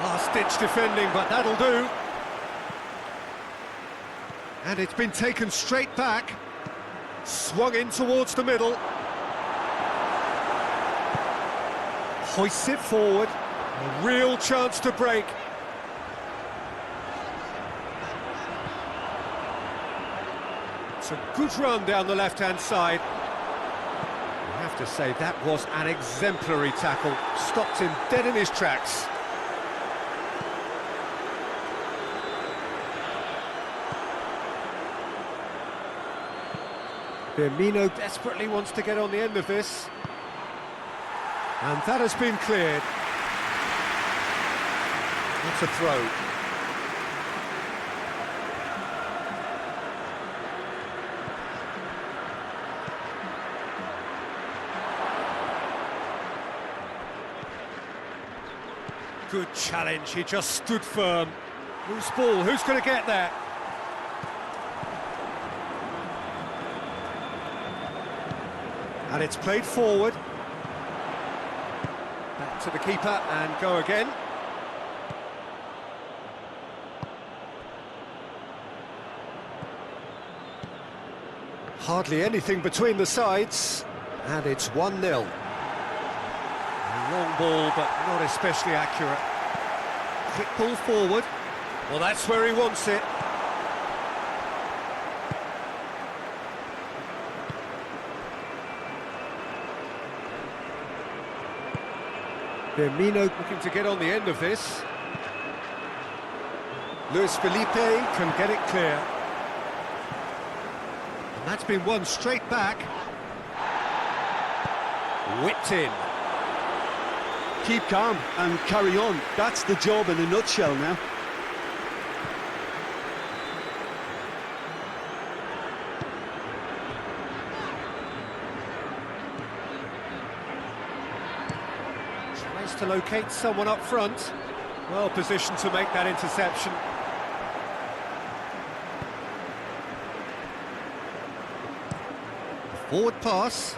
Last-ditch defending, but that'll do. And it's been taken straight back. Swung in towards the middle. Hoists it forward. A real chance to break. It's a good run down the left-hand side. I have to say, that was an exemplary tackle. Stopped him dead in his tracks. Firmino desperately wants to get on the end of this. And that has been cleared. That's a throw. Good challenge, he just stood firm. Loose ball, who's going to get that? And it's played forward. Back to the keeper and go again. Hardly anything between the sides. And it's 1-0. Long ball, but not especially accurate. Quick ball forward. Well, that's where he wants it. Firmino looking to get on the end of this. Luis Felipe can get it clear. And that's been won straight back. Whipped in. Keep calm and carry on. That's the job in a nutshell now. Tries to locate someone up front. Well positioned to make that interception. Forward pass.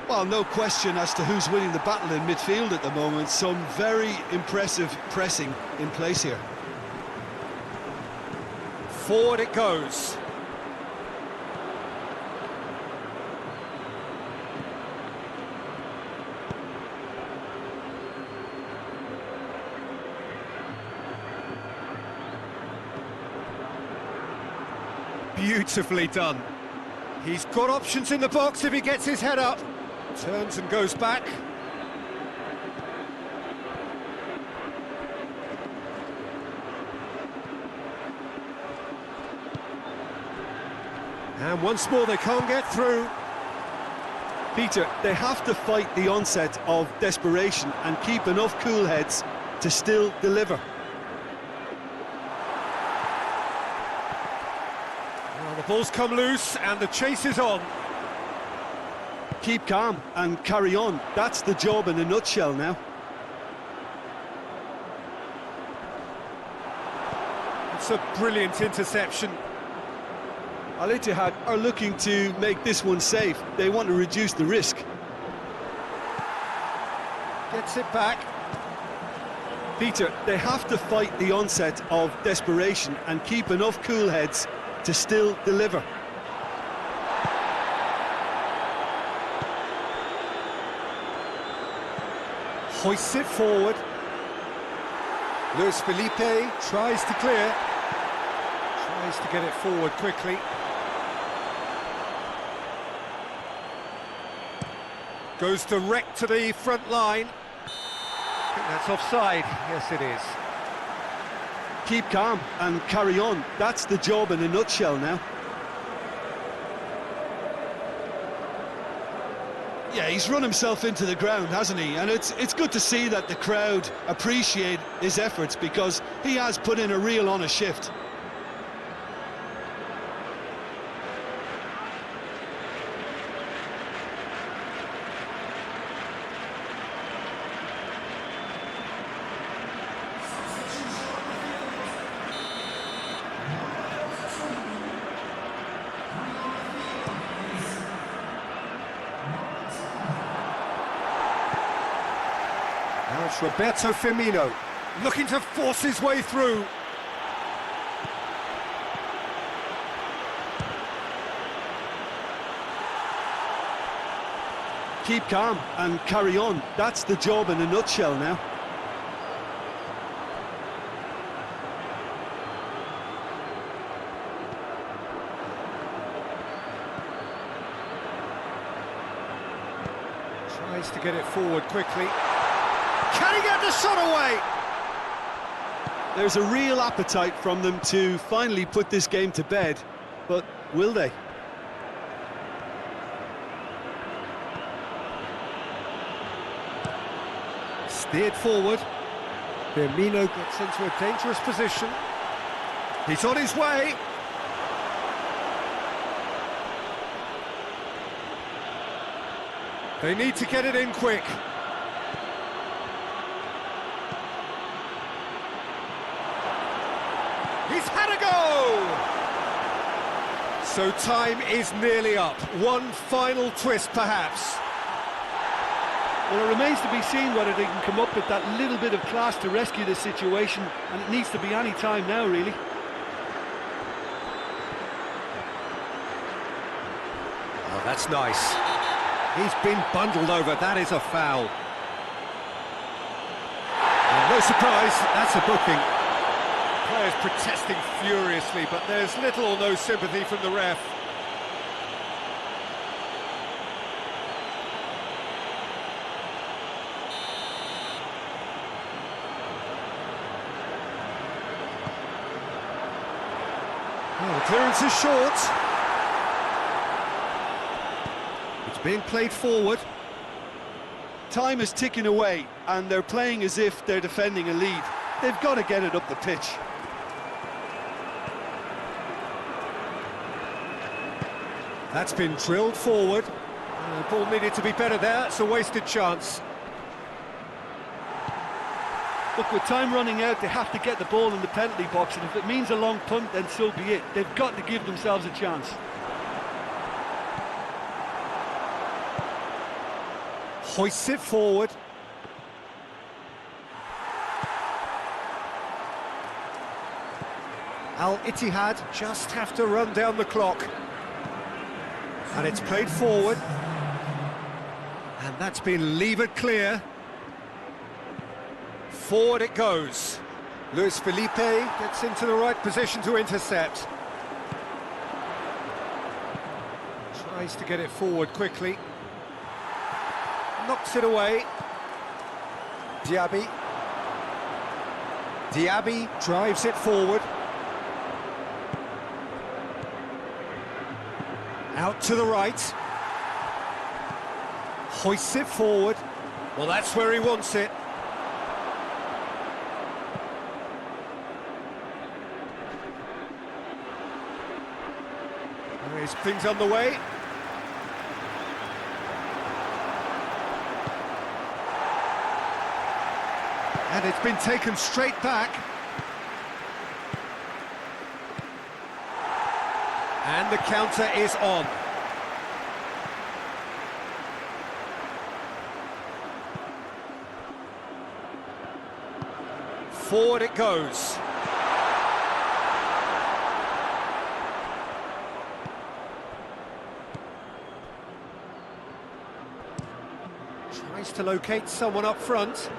Well, no question as to who's winning the battle in midfield at the moment. Some very impressive pressing in place here. Forward it goes. Beautifully done. He's got options in the box if he gets his head up. Turns and goes back. And once more they can't get through. Peter, they have to fight the onset of desperation and keep enough cool heads to still deliver. Well, the ball's come loose and the chase is on. Keep calm and carry on. That's the job in a nutshell now. It's a brilliant interception. Al-Ittihad are looking to make this one safe. They want to reduce the risk. Gets it back. Peter, they have to fight the onset of desperation and keep enough cool heads to still deliver. Hoists it forward. Luis Felipe tries to clear. Tries to get it forward quickly. Goes direct to the front line. I think that's offside. Yes, it is. Keep calm and carry on. That's the job in a nutshell now. Yeah, he's run himself into the ground, hasn't he? And it's good to see that the crowd appreciate his efforts, because he has put in a real honest shift. Now it's Roberto Firmino, looking to force his way through. Keep calm and carry on. That's the job in a nutshell now. Tries to get it forward quickly. Can he get the shot away? There's a real appetite from them to finally put this game to bed, but will they? Steered forward. Firmino gets into a dangerous position. He's on his way. They need to get it in quick. He's had a go! So time is nearly up. One final twist, perhaps. Well, it remains to be seen whether they can come up with that little bit of class to rescue this situation, and it needs to be any time now, really. Oh, that's nice. He's been bundled over. That is a foul. And no surprise, that's a booking. Players protesting furiously, but there's little or no sympathy from the ref. Oh, the clearance is short. It's being played forward. Time is ticking away, and they're playing as if they're defending a lead. They've got to get it up the pitch. That's been drilled forward. The ball needed to be better there. It's a wasted chance. Look, with time running out, they have to get the ball in the penalty box, and if it means a long punt, then so be it. They've got to give themselves a chance. Hoists it forward. Al-Ittihad just have to run down the clock. And it's played forward. And that's been levered clear. Forward it goes. Luis Felipe gets into the right position to intercept. Tries to get it forward quickly. Knocks it away. Diaby. Diaby drives it forward. Out to the right. Hoists it forward. Well, that's where he wants it. There's things on the way. And it's been taken straight back. And the counter is on. Forward it goes. Tries to locate someone up front.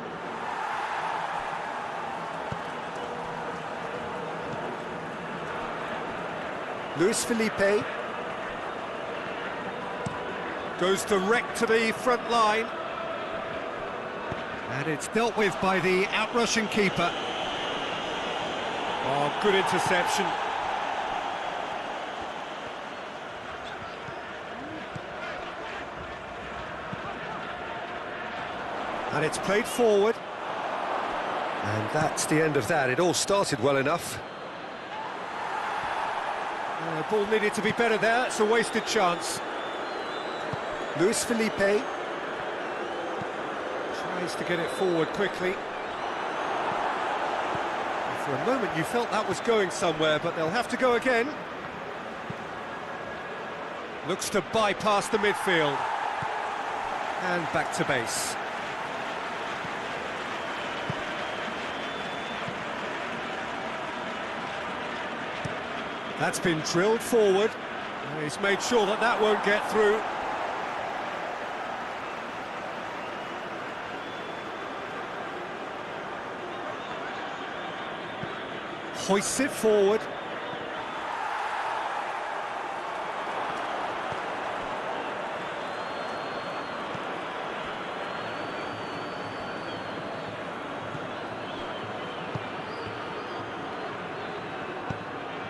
Luis Felipe goes direct to the front line. And it's dealt with by the out-rushing keeper. Oh, good interception. And it's played forward. And that's the end of that. It all started well enough. The ball needed to be better there. It's a wasted chance. Luis Felipe tries to get it forward quickly. For a moment you felt that was going somewhere, but they'll have to go again. Looks to bypass the midfield. And back to base. That's been drilled forward. He's made sure that that won't get through. Hoists it forward.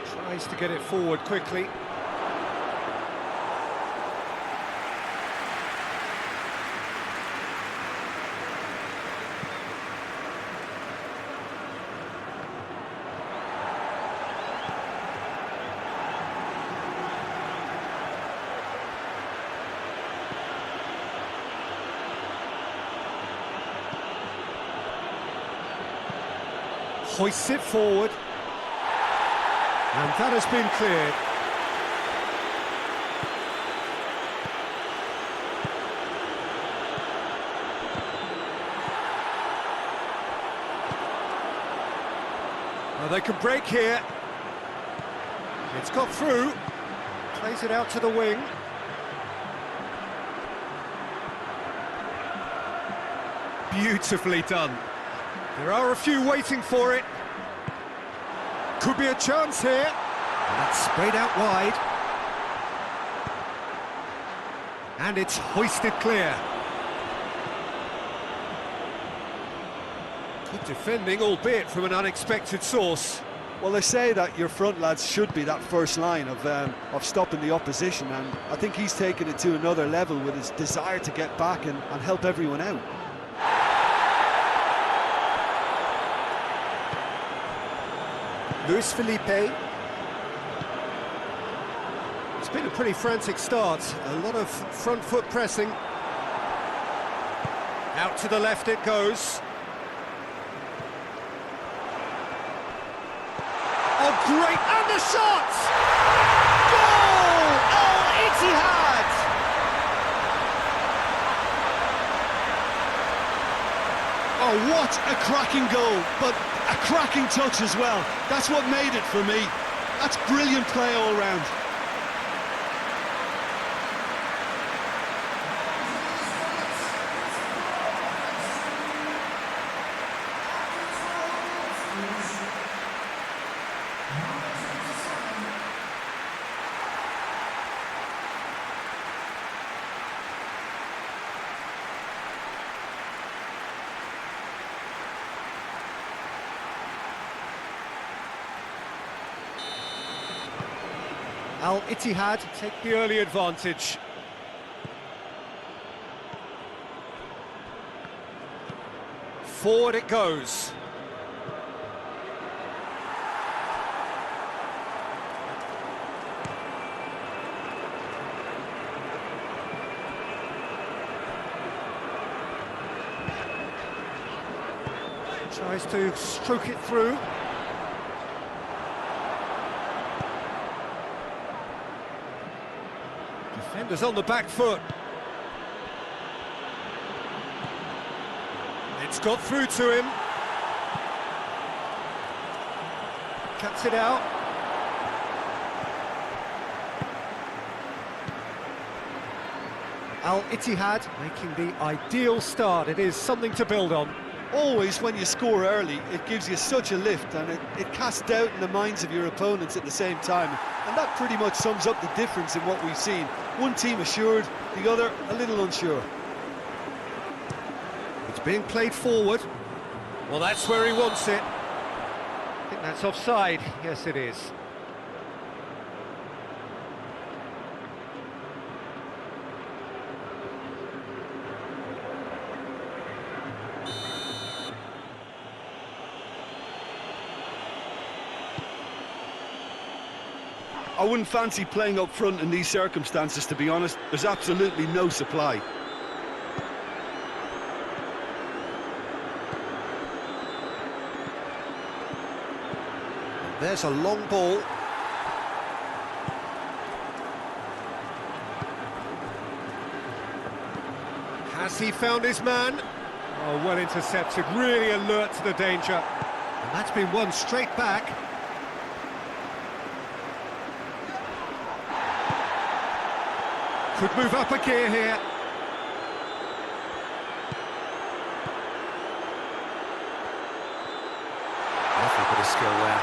Tries to get it forward quickly. Hoists it forward. And that has been cleared. Well, they can break here. It's got through. Plays it out to the wing. Beautifully done. There are a few waiting for it. Could be a chance here. And that's sprayed out wide. And it's hoisted clear. Good defending, albeit from an unexpected source. Well, they say that your front lads should be that first line of stopping the opposition, and I think he's taken it to another level with his desire to get back and help everyone out. Luis Felipe. It's been a pretty frantic start. A lot of front foot pressing. Out to the left it goes. Oh, great! And the shot! Goal! Al-Ittihad! Oh, what a cracking goal, but a cracking touch as well. That's what made it for me. That's brilliant play all round. Al-Ittihad take the early advantage. Forward it goes. Tries to stroke it through. Defenders on the back foot. It's got through to him. Cuts it out. Al-Ittihad making the ideal start. It is something to build on. Always when you score early, it gives you such a lift, and it casts doubt in the minds of your opponents at the same time. And that pretty much sums up the difference in what we've seen. One team assured, the other a little unsure. It's being played forward. Well, that's where he wants it. I think that's offside. Yes, it is. I wouldn't fancy playing up front in these circumstances, to be honest. There's absolutely no supply. There's a long ball. Has he found his man? Oh, well intercepted, really alert to the danger. And that's been won straight back. Could move up a gear here. Lovely bit of skill there.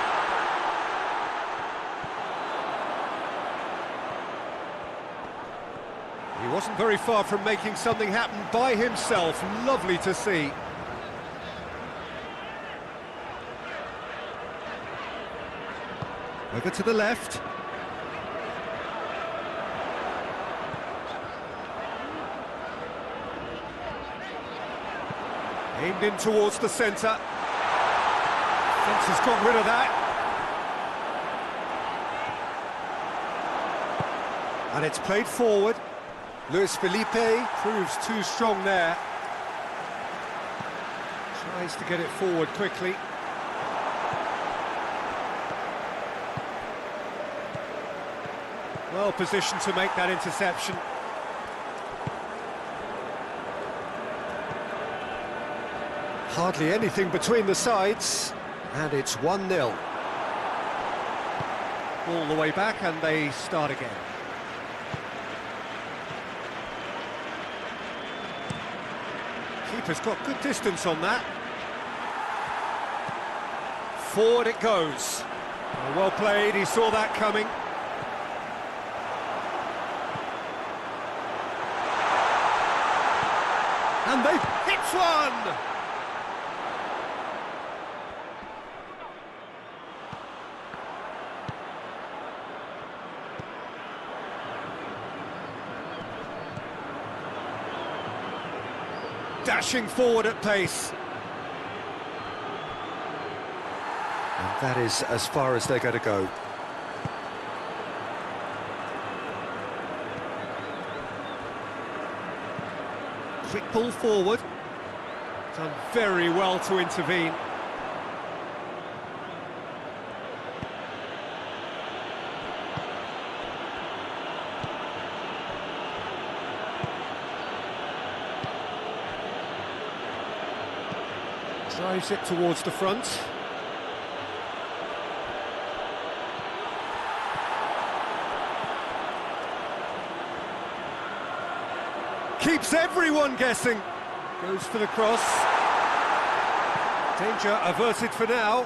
He wasn't very far from making something happen by himself. Lovely to see. Over to the left. Aimed in towards the centre. Fence has got rid of that. And it's played forward. Luis Felipe proves too strong there. Tries to get it forward quickly. Well positioned to make that interception. Hardly anything between the sides, and it's 1-0. All the way back, and they start again. Keeper's got good distance on that. Forward it goes. Well played, he saw that coming. And they've hit one! Dashing forward at pace. And that is as far as they're going to go. Quick pull forward. Done very well to intervene. Drives it towards the front. Keeps everyone guessing. Goes for the cross. Danger averted for now.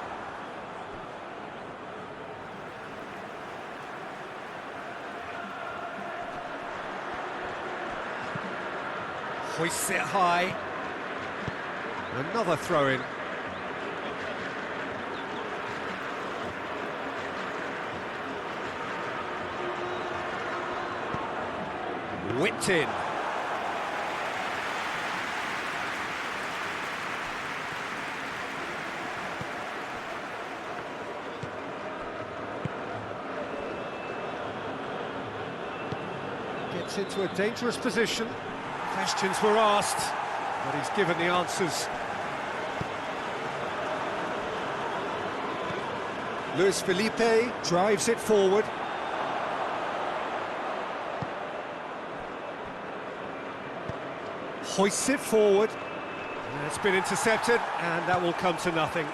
Hoists it high. Another throw-in. Whipped in. Gets into a dangerous position. Questions were asked, but he's given the answers. Luis Felipe drives it forward. Hoists it forward. And it's been intercepted, and that will come to nothing.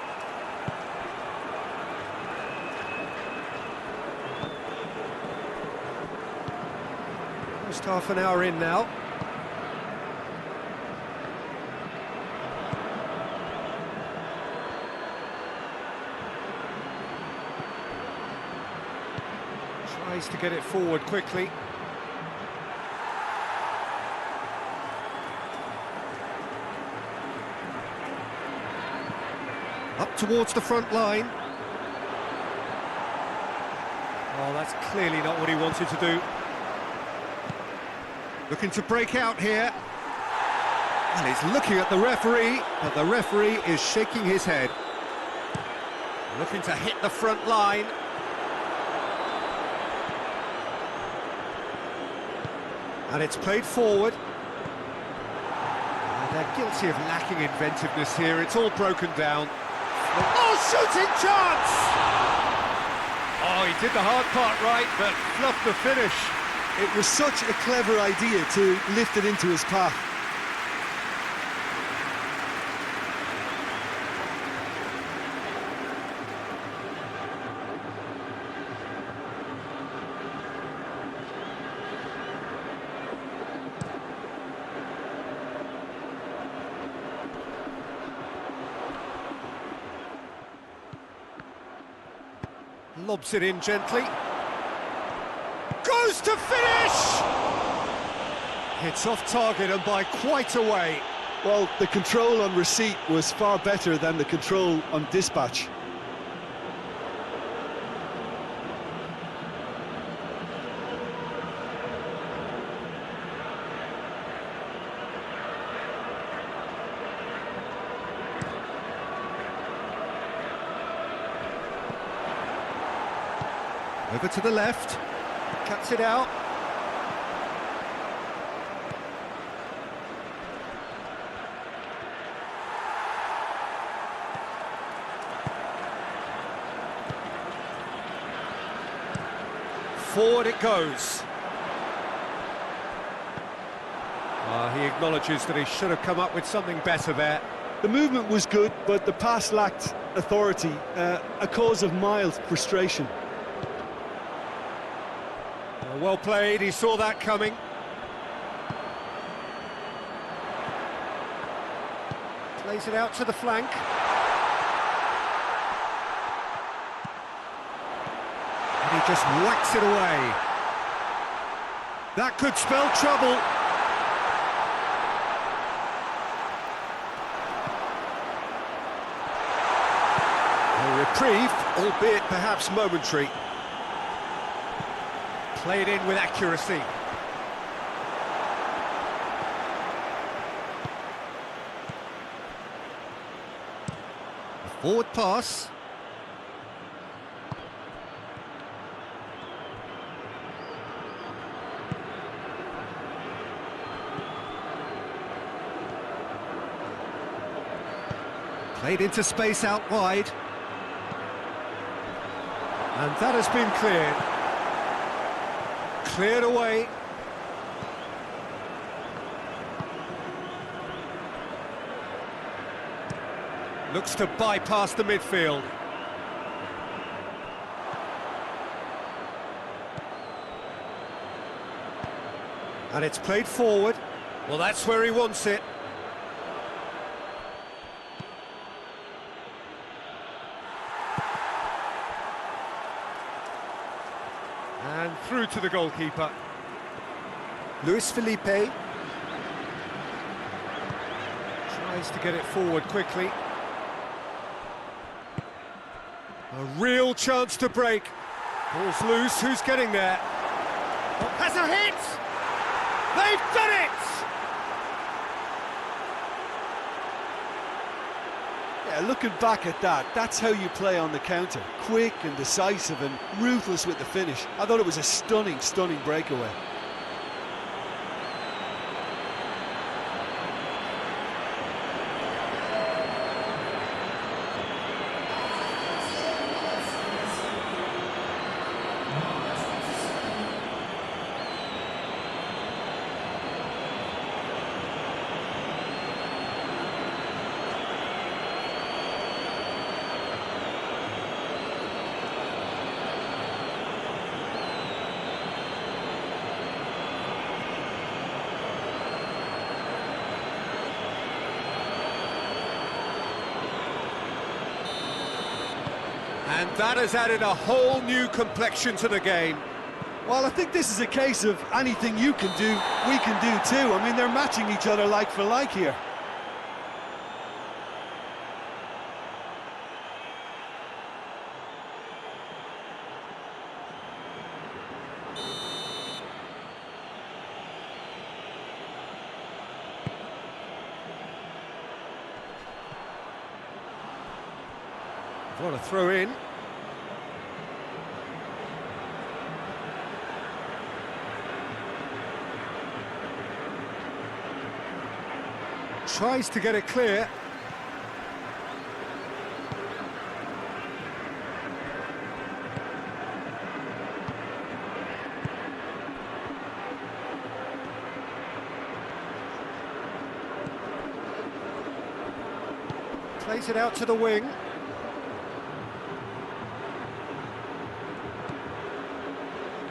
Just half an hour in now. Tries to get it forward quickly. Up towards the front line. Oh, that's clearly not what he wanted to do. Looking to break out here. And he's looking at the referee, but the referee is shaking his head. Looking to hit the front line. And it's played forward. And they're guilty of lacking inventiveness here. It's all broken down. Oh, shooting chance! Oh, he did the hard part right, but fluffed the finish. It was such a clever idea to lift it into his path. Lobs it in gently. Goes to finish! Hits off target and by quite a way. Well, the control on receipt was far better than the control on dispatch. Over to the left, cuts it out. Forward it goes. He acknowledges that he should have come up with something better there. The movement was good, but the pass lacked authority, a cause of mild frustration. Well played, he saw that coming. Plays it out to the flank. And he just whacks it away. That could spell trouble. A reprieve, albeit perhaps momentary. Played in with accuracy. Forward pass. Played into space out wide. And that has been cleared. Cleared away. Looks to bypass the midfield. And it's played forward. Well, that's where he wants it. And through to the goalkeeper. Luis Felipe. Tries to get it forward quickly. A real chance to break. Ball's loose, who's getting there? Oh, has a hit! They've done it! Yeah, looking back at that, that's how you play on the counter. Quick and decisive and ruthless with the finish. I thought it was a stunning, stunning breakaway. And that has added a whole new complexion to the game. Well, I think this is a case of anything you can do, we can do too. I mean, they're matching each other like for like here. What a throw in. Tries to get it clear. Plays it out to the wing.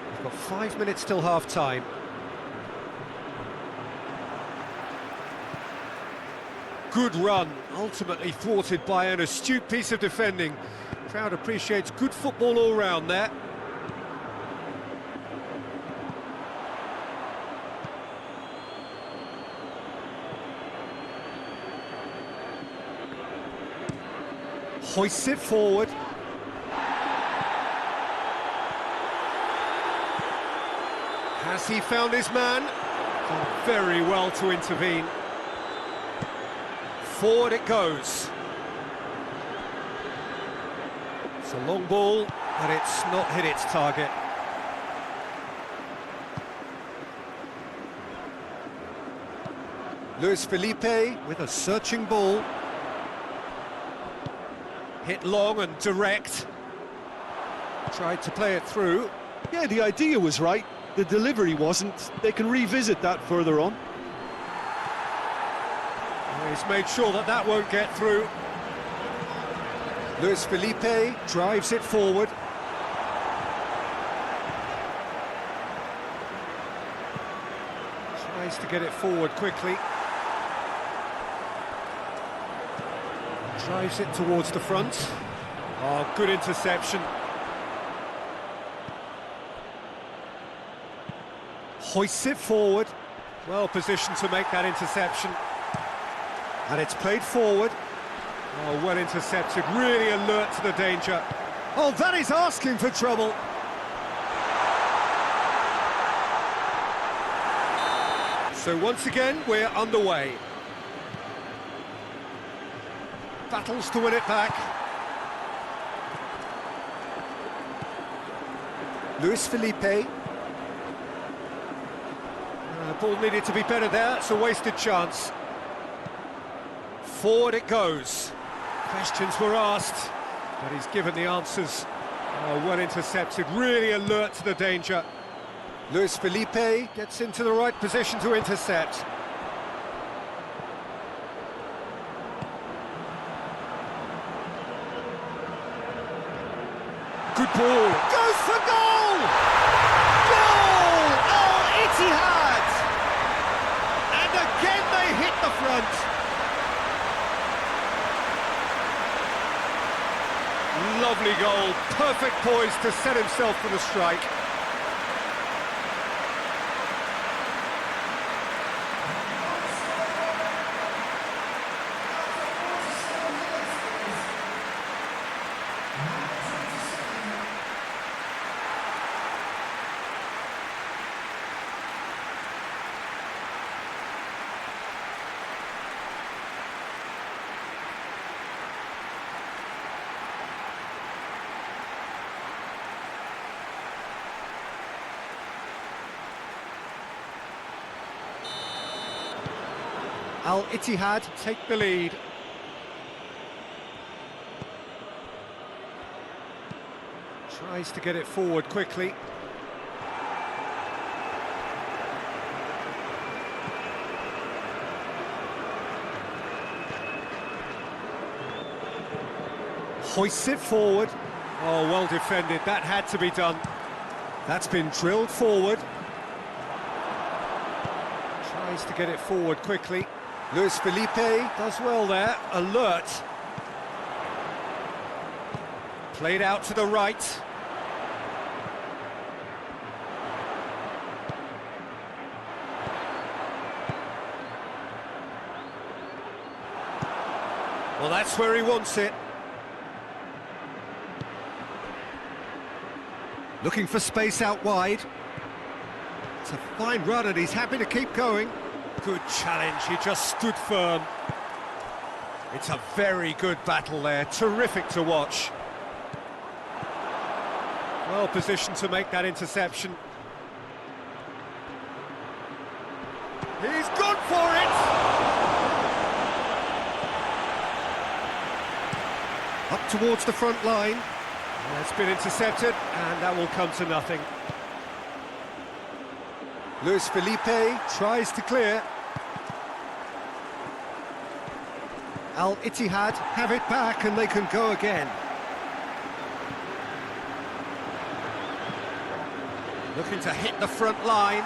We've got 5 minutes till half-time. Good run, ultimately thwarted by an astute piece of defending. Crowd appreciates good football all round there. Hoists it forward. Has he found his man? Done very well to intervene. Forward it goes. It's a long ball, but it's not hit its target. Luis Felipe with a searching ball. Hit long and direct. Tried to play it through. Yeah, the idea was right, the delivery wasn't. They can revisit that further on. He's made sure that that won't get through. Luis Felipe drives it forward. Tries to get it forward quickly. Drives it towards the front. Oh, good interception. Hoists it forward. Well positioned to make that interception. And it's played forward. Oh, well intercepted, really alert to the danger. Oh, that is asking for trouble. So once again, we're underway. Battles to win it back. Luis Felipe. Ball needed to be better there, it's a wasted chance. Forward it goes. Questions were asked, but he's given the answers. Oh, well intercepted, really alert to the danger. Luis Felipe gets into the right position to intercept. Good ball. Goes for goal! Goal! Al-Ittihad! And again they hit the front. Lovely goal, perfect poise to set himself for the strike. Al-Ittihad take the lead. Tries to get it forward quickly. Hoists it forward. Oh, well defended, that had to be done. That's been drilled forward. Tries to get it forward quickly. Luis Felipe does well there, alert. Played out to the right. Well, that's where he wants it. Looking for space out wide. It's a fine run and he's happy to keep going. Good challenge, he just stood firm. It's a very good battle there, terrific to watch. Well positioned to make that interception. He's gone for it! Up towards the front line. That's been intercepted, and that will come to nothing. Luis Felipe tries to clear. Al-Ittihad have it back, and they can go again. Looking to hit the front line.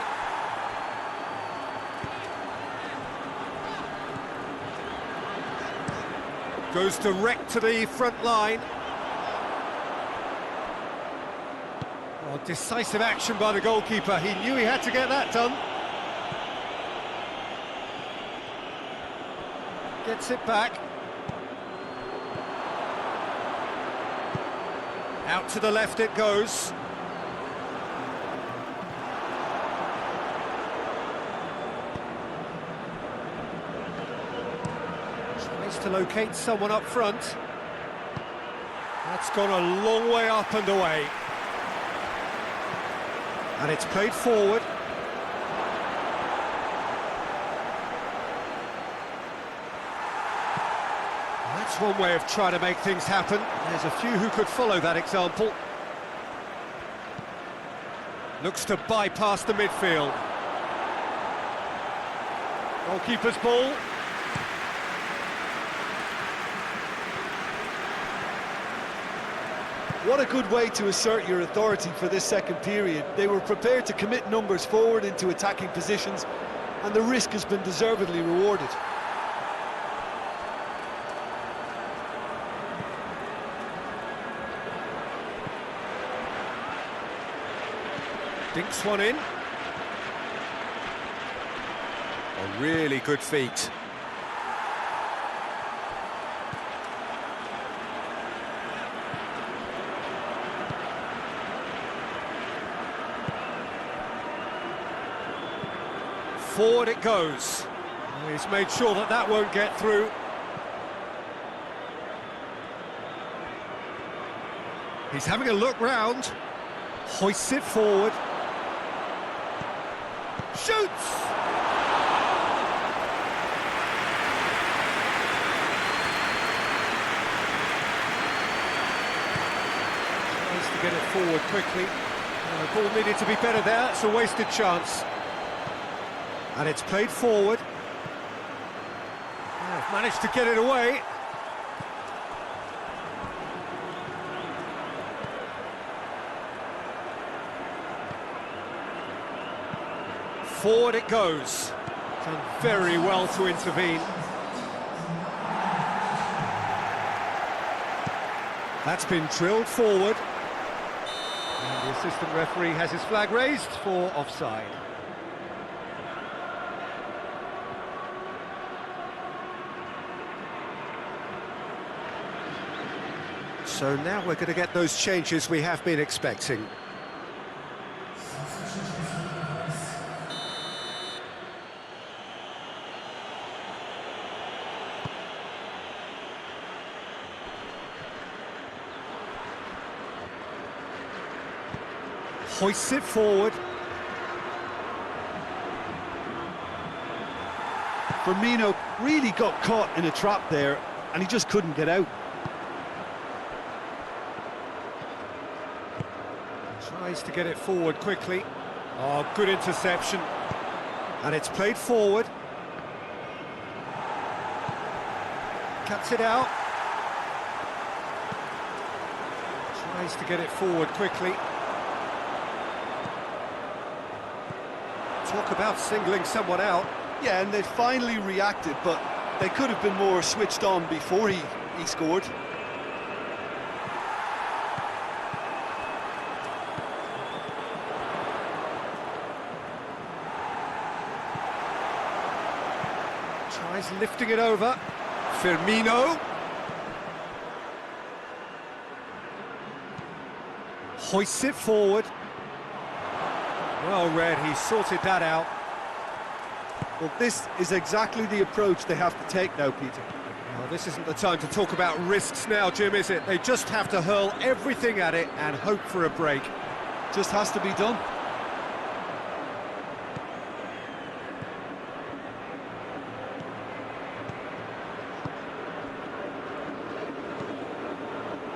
Goes direct to the front line. Oh, decisive action by the goalkeeper. He knew he had to get that done. Gets it back. Out to the left it goes. To locate someone up front. That's gone a long way up and away. And it's played forward. That's one way of trying to make things happen. There's a few who could follow that example. Looks to bypass the midfield. Goalkeeper's ball. What a good way to assert your authority for this second period. They were prepared to commit numbers forward into attacking positions, and the risk has been deservedly rewarded. Dinks one in. A really good feat. Forward it goes. He's made sure that that won't get through. He's having a look round. Hoists it forward. Shoots! Tries to get it forward quickly. The ball needed to be better there. It's a wasted chance. And it's played forward. Oh, managed to get it away. Forward it goes. Done very well to intervene. That's been drilled forward. And the assistant referee has his flag raised for offside. So now we're going to get those changes we have been expecting. Hoists it forward. Firmino really got caught in a trap there, and he just couldn't get out. Tries to get it forward quickly. Oh, good interception. And it's played forward. Cuts it out. Tries to get it forward quickly. Talk about singling someone out. Yeah, and they finally reacted, but they could have been more switched on before he scored. He's lifting it over. Firmino. Hoists it forward. Well read, he sorted that out. Well, this is exactly the approach they have to take now, Peter. Well, this isn't the time to talk about risks now, Jim, is it? They just have to hurl everything at it and hope for a break. Just has to be done.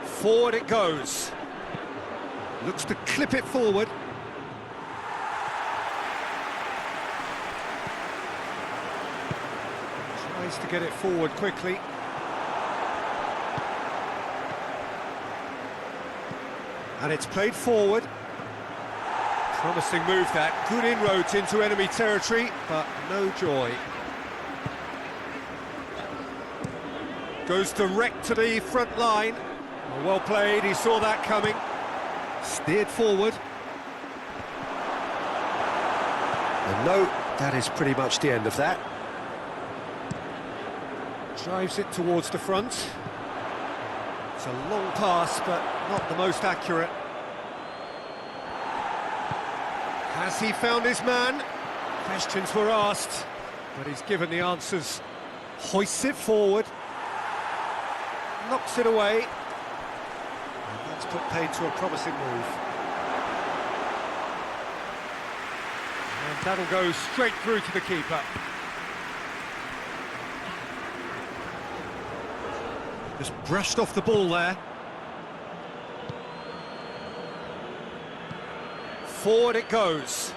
Forward it goes. Looks to clip it forward. Tries to get it forward quickly. And it's played forward. Promising move that. Good inroads into enemy territory, but no joy. Goes direct to the front line. Well played, he saw that coming. Steered forward. And no, that is pretty much the end of that. Drives it towards the front. It's a long pass, but not the most accurate. Has he found his man? Questions were asked, but he's given the answers. Hoists it forward. Knocks it away. And that's put paid to a promising move. And that'll go straight through to the keeper. Just brushed off the ball there. Forward it goes.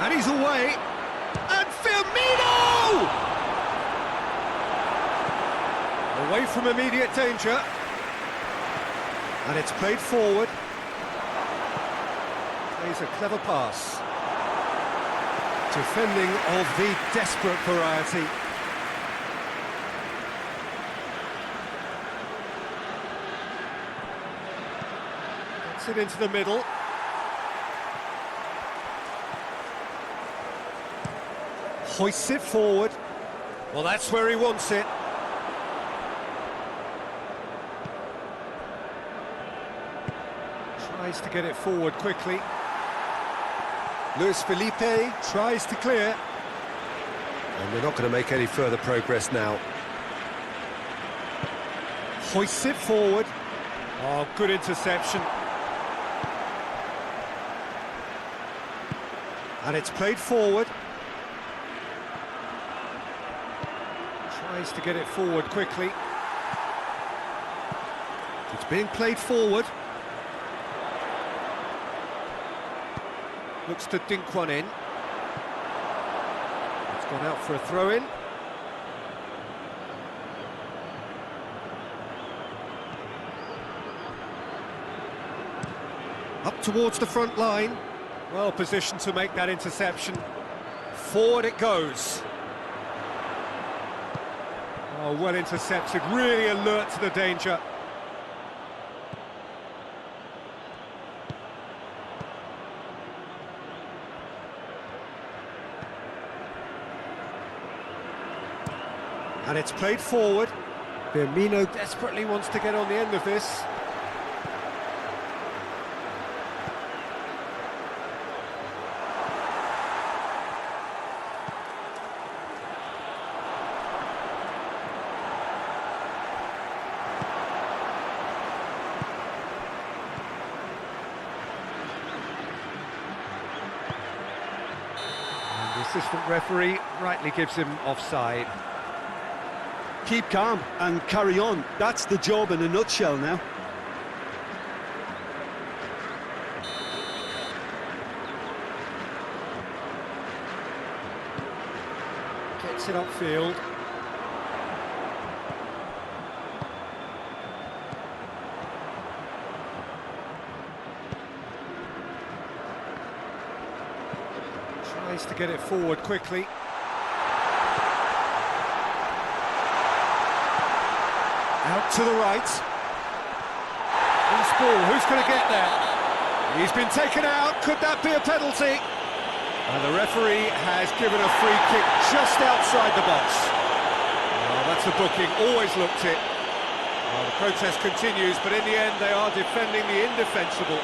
And he's away. And Firmino! Away from immediate danger. And it's played forward. Plays a clever pass. Defending of the desperate variety. Gets it into the middle. Hoists it forward. Well, that's where he wants it. Tries to get it forward quickly. Luis Felipe tries to clear. And they're not going to make any further progress now. Hoists it forward. Oh, good interception. And it's played forward. Tries to get it forward quickly. It's being played forward. Looks to dink one in. It's gone out for a throw-in. Up towards the front line. Well positioned to make that interception. Forward it goes. Oh, well intercepted, really alert to the danger. And it's played forward. Firmino desperately wants to get on the end of this. And the assistant referee rightly gives him offside. Keep calm and carry on. That's the job in a nutshell now. Gets it upfield. Tries to get it forward quickly. Out to the right. Loose ball, who's going to get there? He's been taken out, could that be a penalty? And the referee has given a free kick just outside the box. Oh, that's a booking, always looked it. Well, the protest continues, but in the end they are defending the indefensible.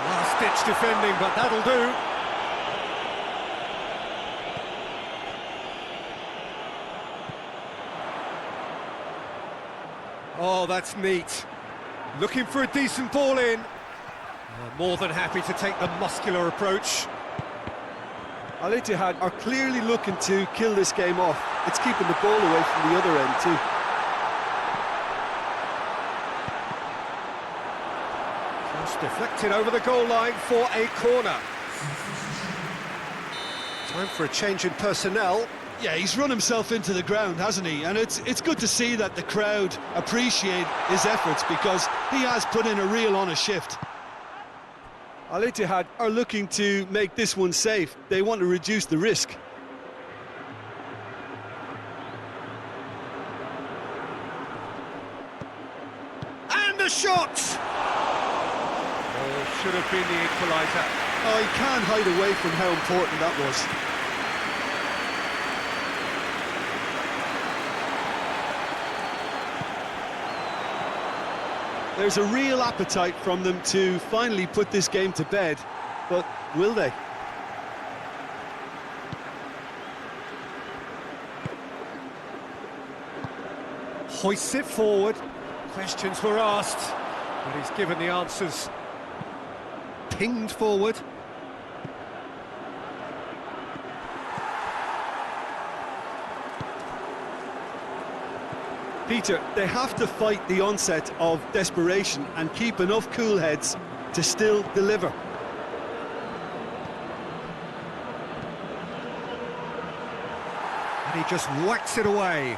Last-ditch defending, but that'll do. Oh, that's neat. Looking for a decent ball in. More than happy to take the muscular approach. Al Ittihad are clearly looking to kill this game off. It's keeping the ball away from the other end too. Just deflected over the goal line for a corner. Time for a change in personnel. Yeah, he's run himself into the ground, hasn't he? And it's good to see that the crowd appreciate his efforts, because he has put in a real honest shift. Al Ittihad are looking to make this one safe. They want to reduce the risk. And the shot! Oh, should have been the equaliser. Oh, he can't hide away from how important that was. There's a real appetite from them to finally put this game to bed, but will they? Hoists it forward. Questions were asked, but he's given the answers. Pinged forward. Peter, they have to fight the onset of desperation and keep enough cool heads to still deliver. And he just whacks it away.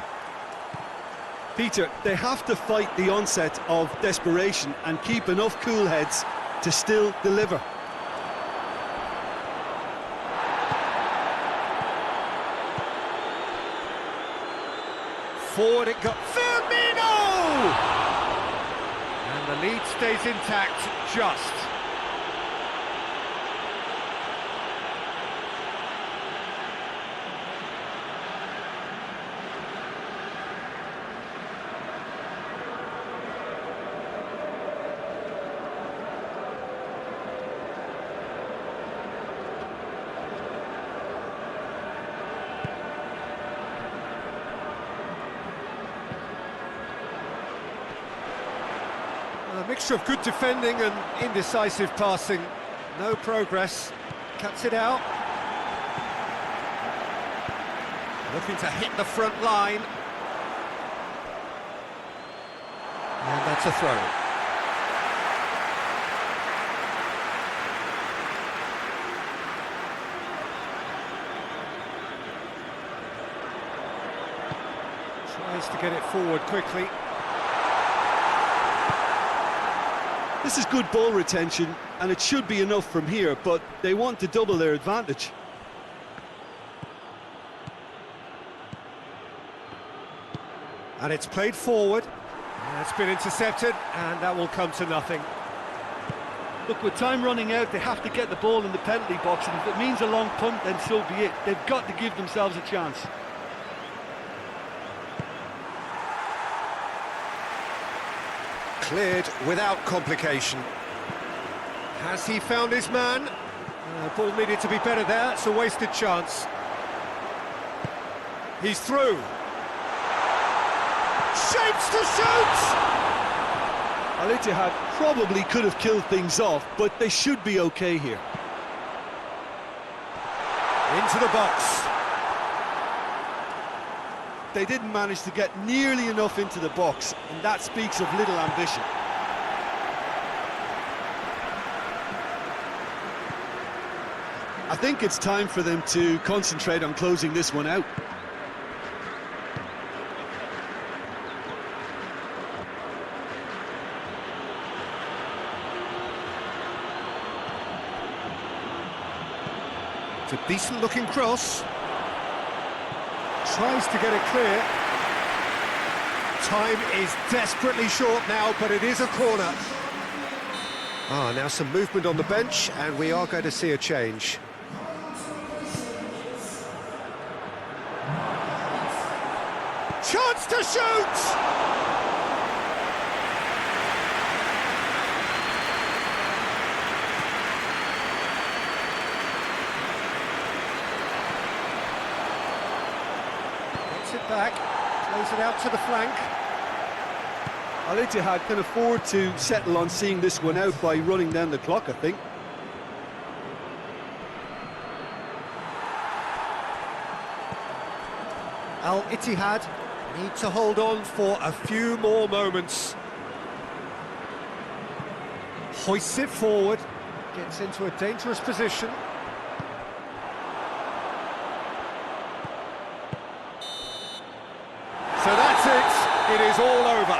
Peter, they have to fight the onset of desperation and keep enough cool heads to still deliver. Forward it got Firmino! And the lead stays intact, just. A mixture of good defending and indecisive passing. No progress. Cuts it out. Looking to hit the front line. And that's a throw. Tries to get it forward quickly. This is good ball retention, and it should be enough from here, but they want to double their advantage. And it's played forward. And it's been intercepted, and that will come to nothing. Look, with time running out, they have to get the ball in the penalty box, and if it means a long punt, then so be it. They've got to give themselves a chance. Cleared without complication. Has he found his man? Ball needed to be better there. It's a wasted chance. He's through. Shapes to shoot! Al Ittihad probably could have killed things off, but they should be okay here. Into the box. They didn't manage to get nearly enough into the box, and that speaks of little ambition. I think it's time for them to concentrate on closing this one out. It's a decent looking cross. Tries to get it clear. Time is desperately short now, but it is a corner. Now some movement on the bench, and we are going to see a change. Chance to shoot! Gets it back, plays it out to the flank. Al-Ittihad can afford to settle on seeing this one out by running down the clock, I think. Al-Ittihad need to hold on for a few more moments. Hoists it forward, gets into a dangerous position. So that's it, it is all over.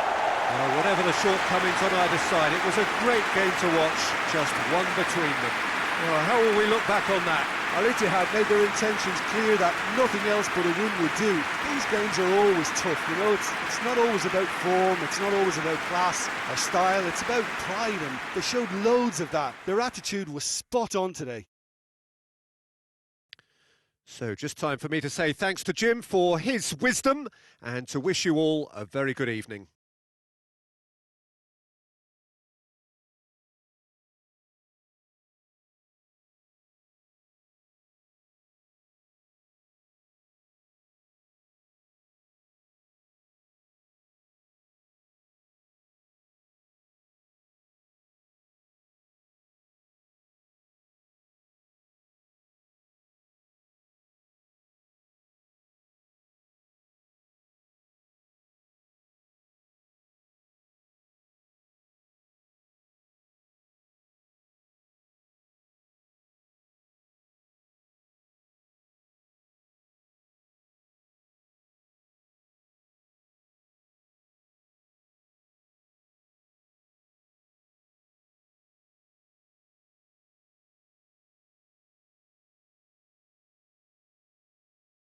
Whatever the shortcomings on either side, it was a great game to watch, just one between them. How will we look back on that? Al-Ittihad made their intentions clear that nothing else but a win would do. These games are always tough, you know, it's not always about form, it's not always about class or style, it's about pride, and they showed loads of that. Their attitude was spot on today. So just time for me to say thanks to Jim for his wisdom and to wish you all a very good evening.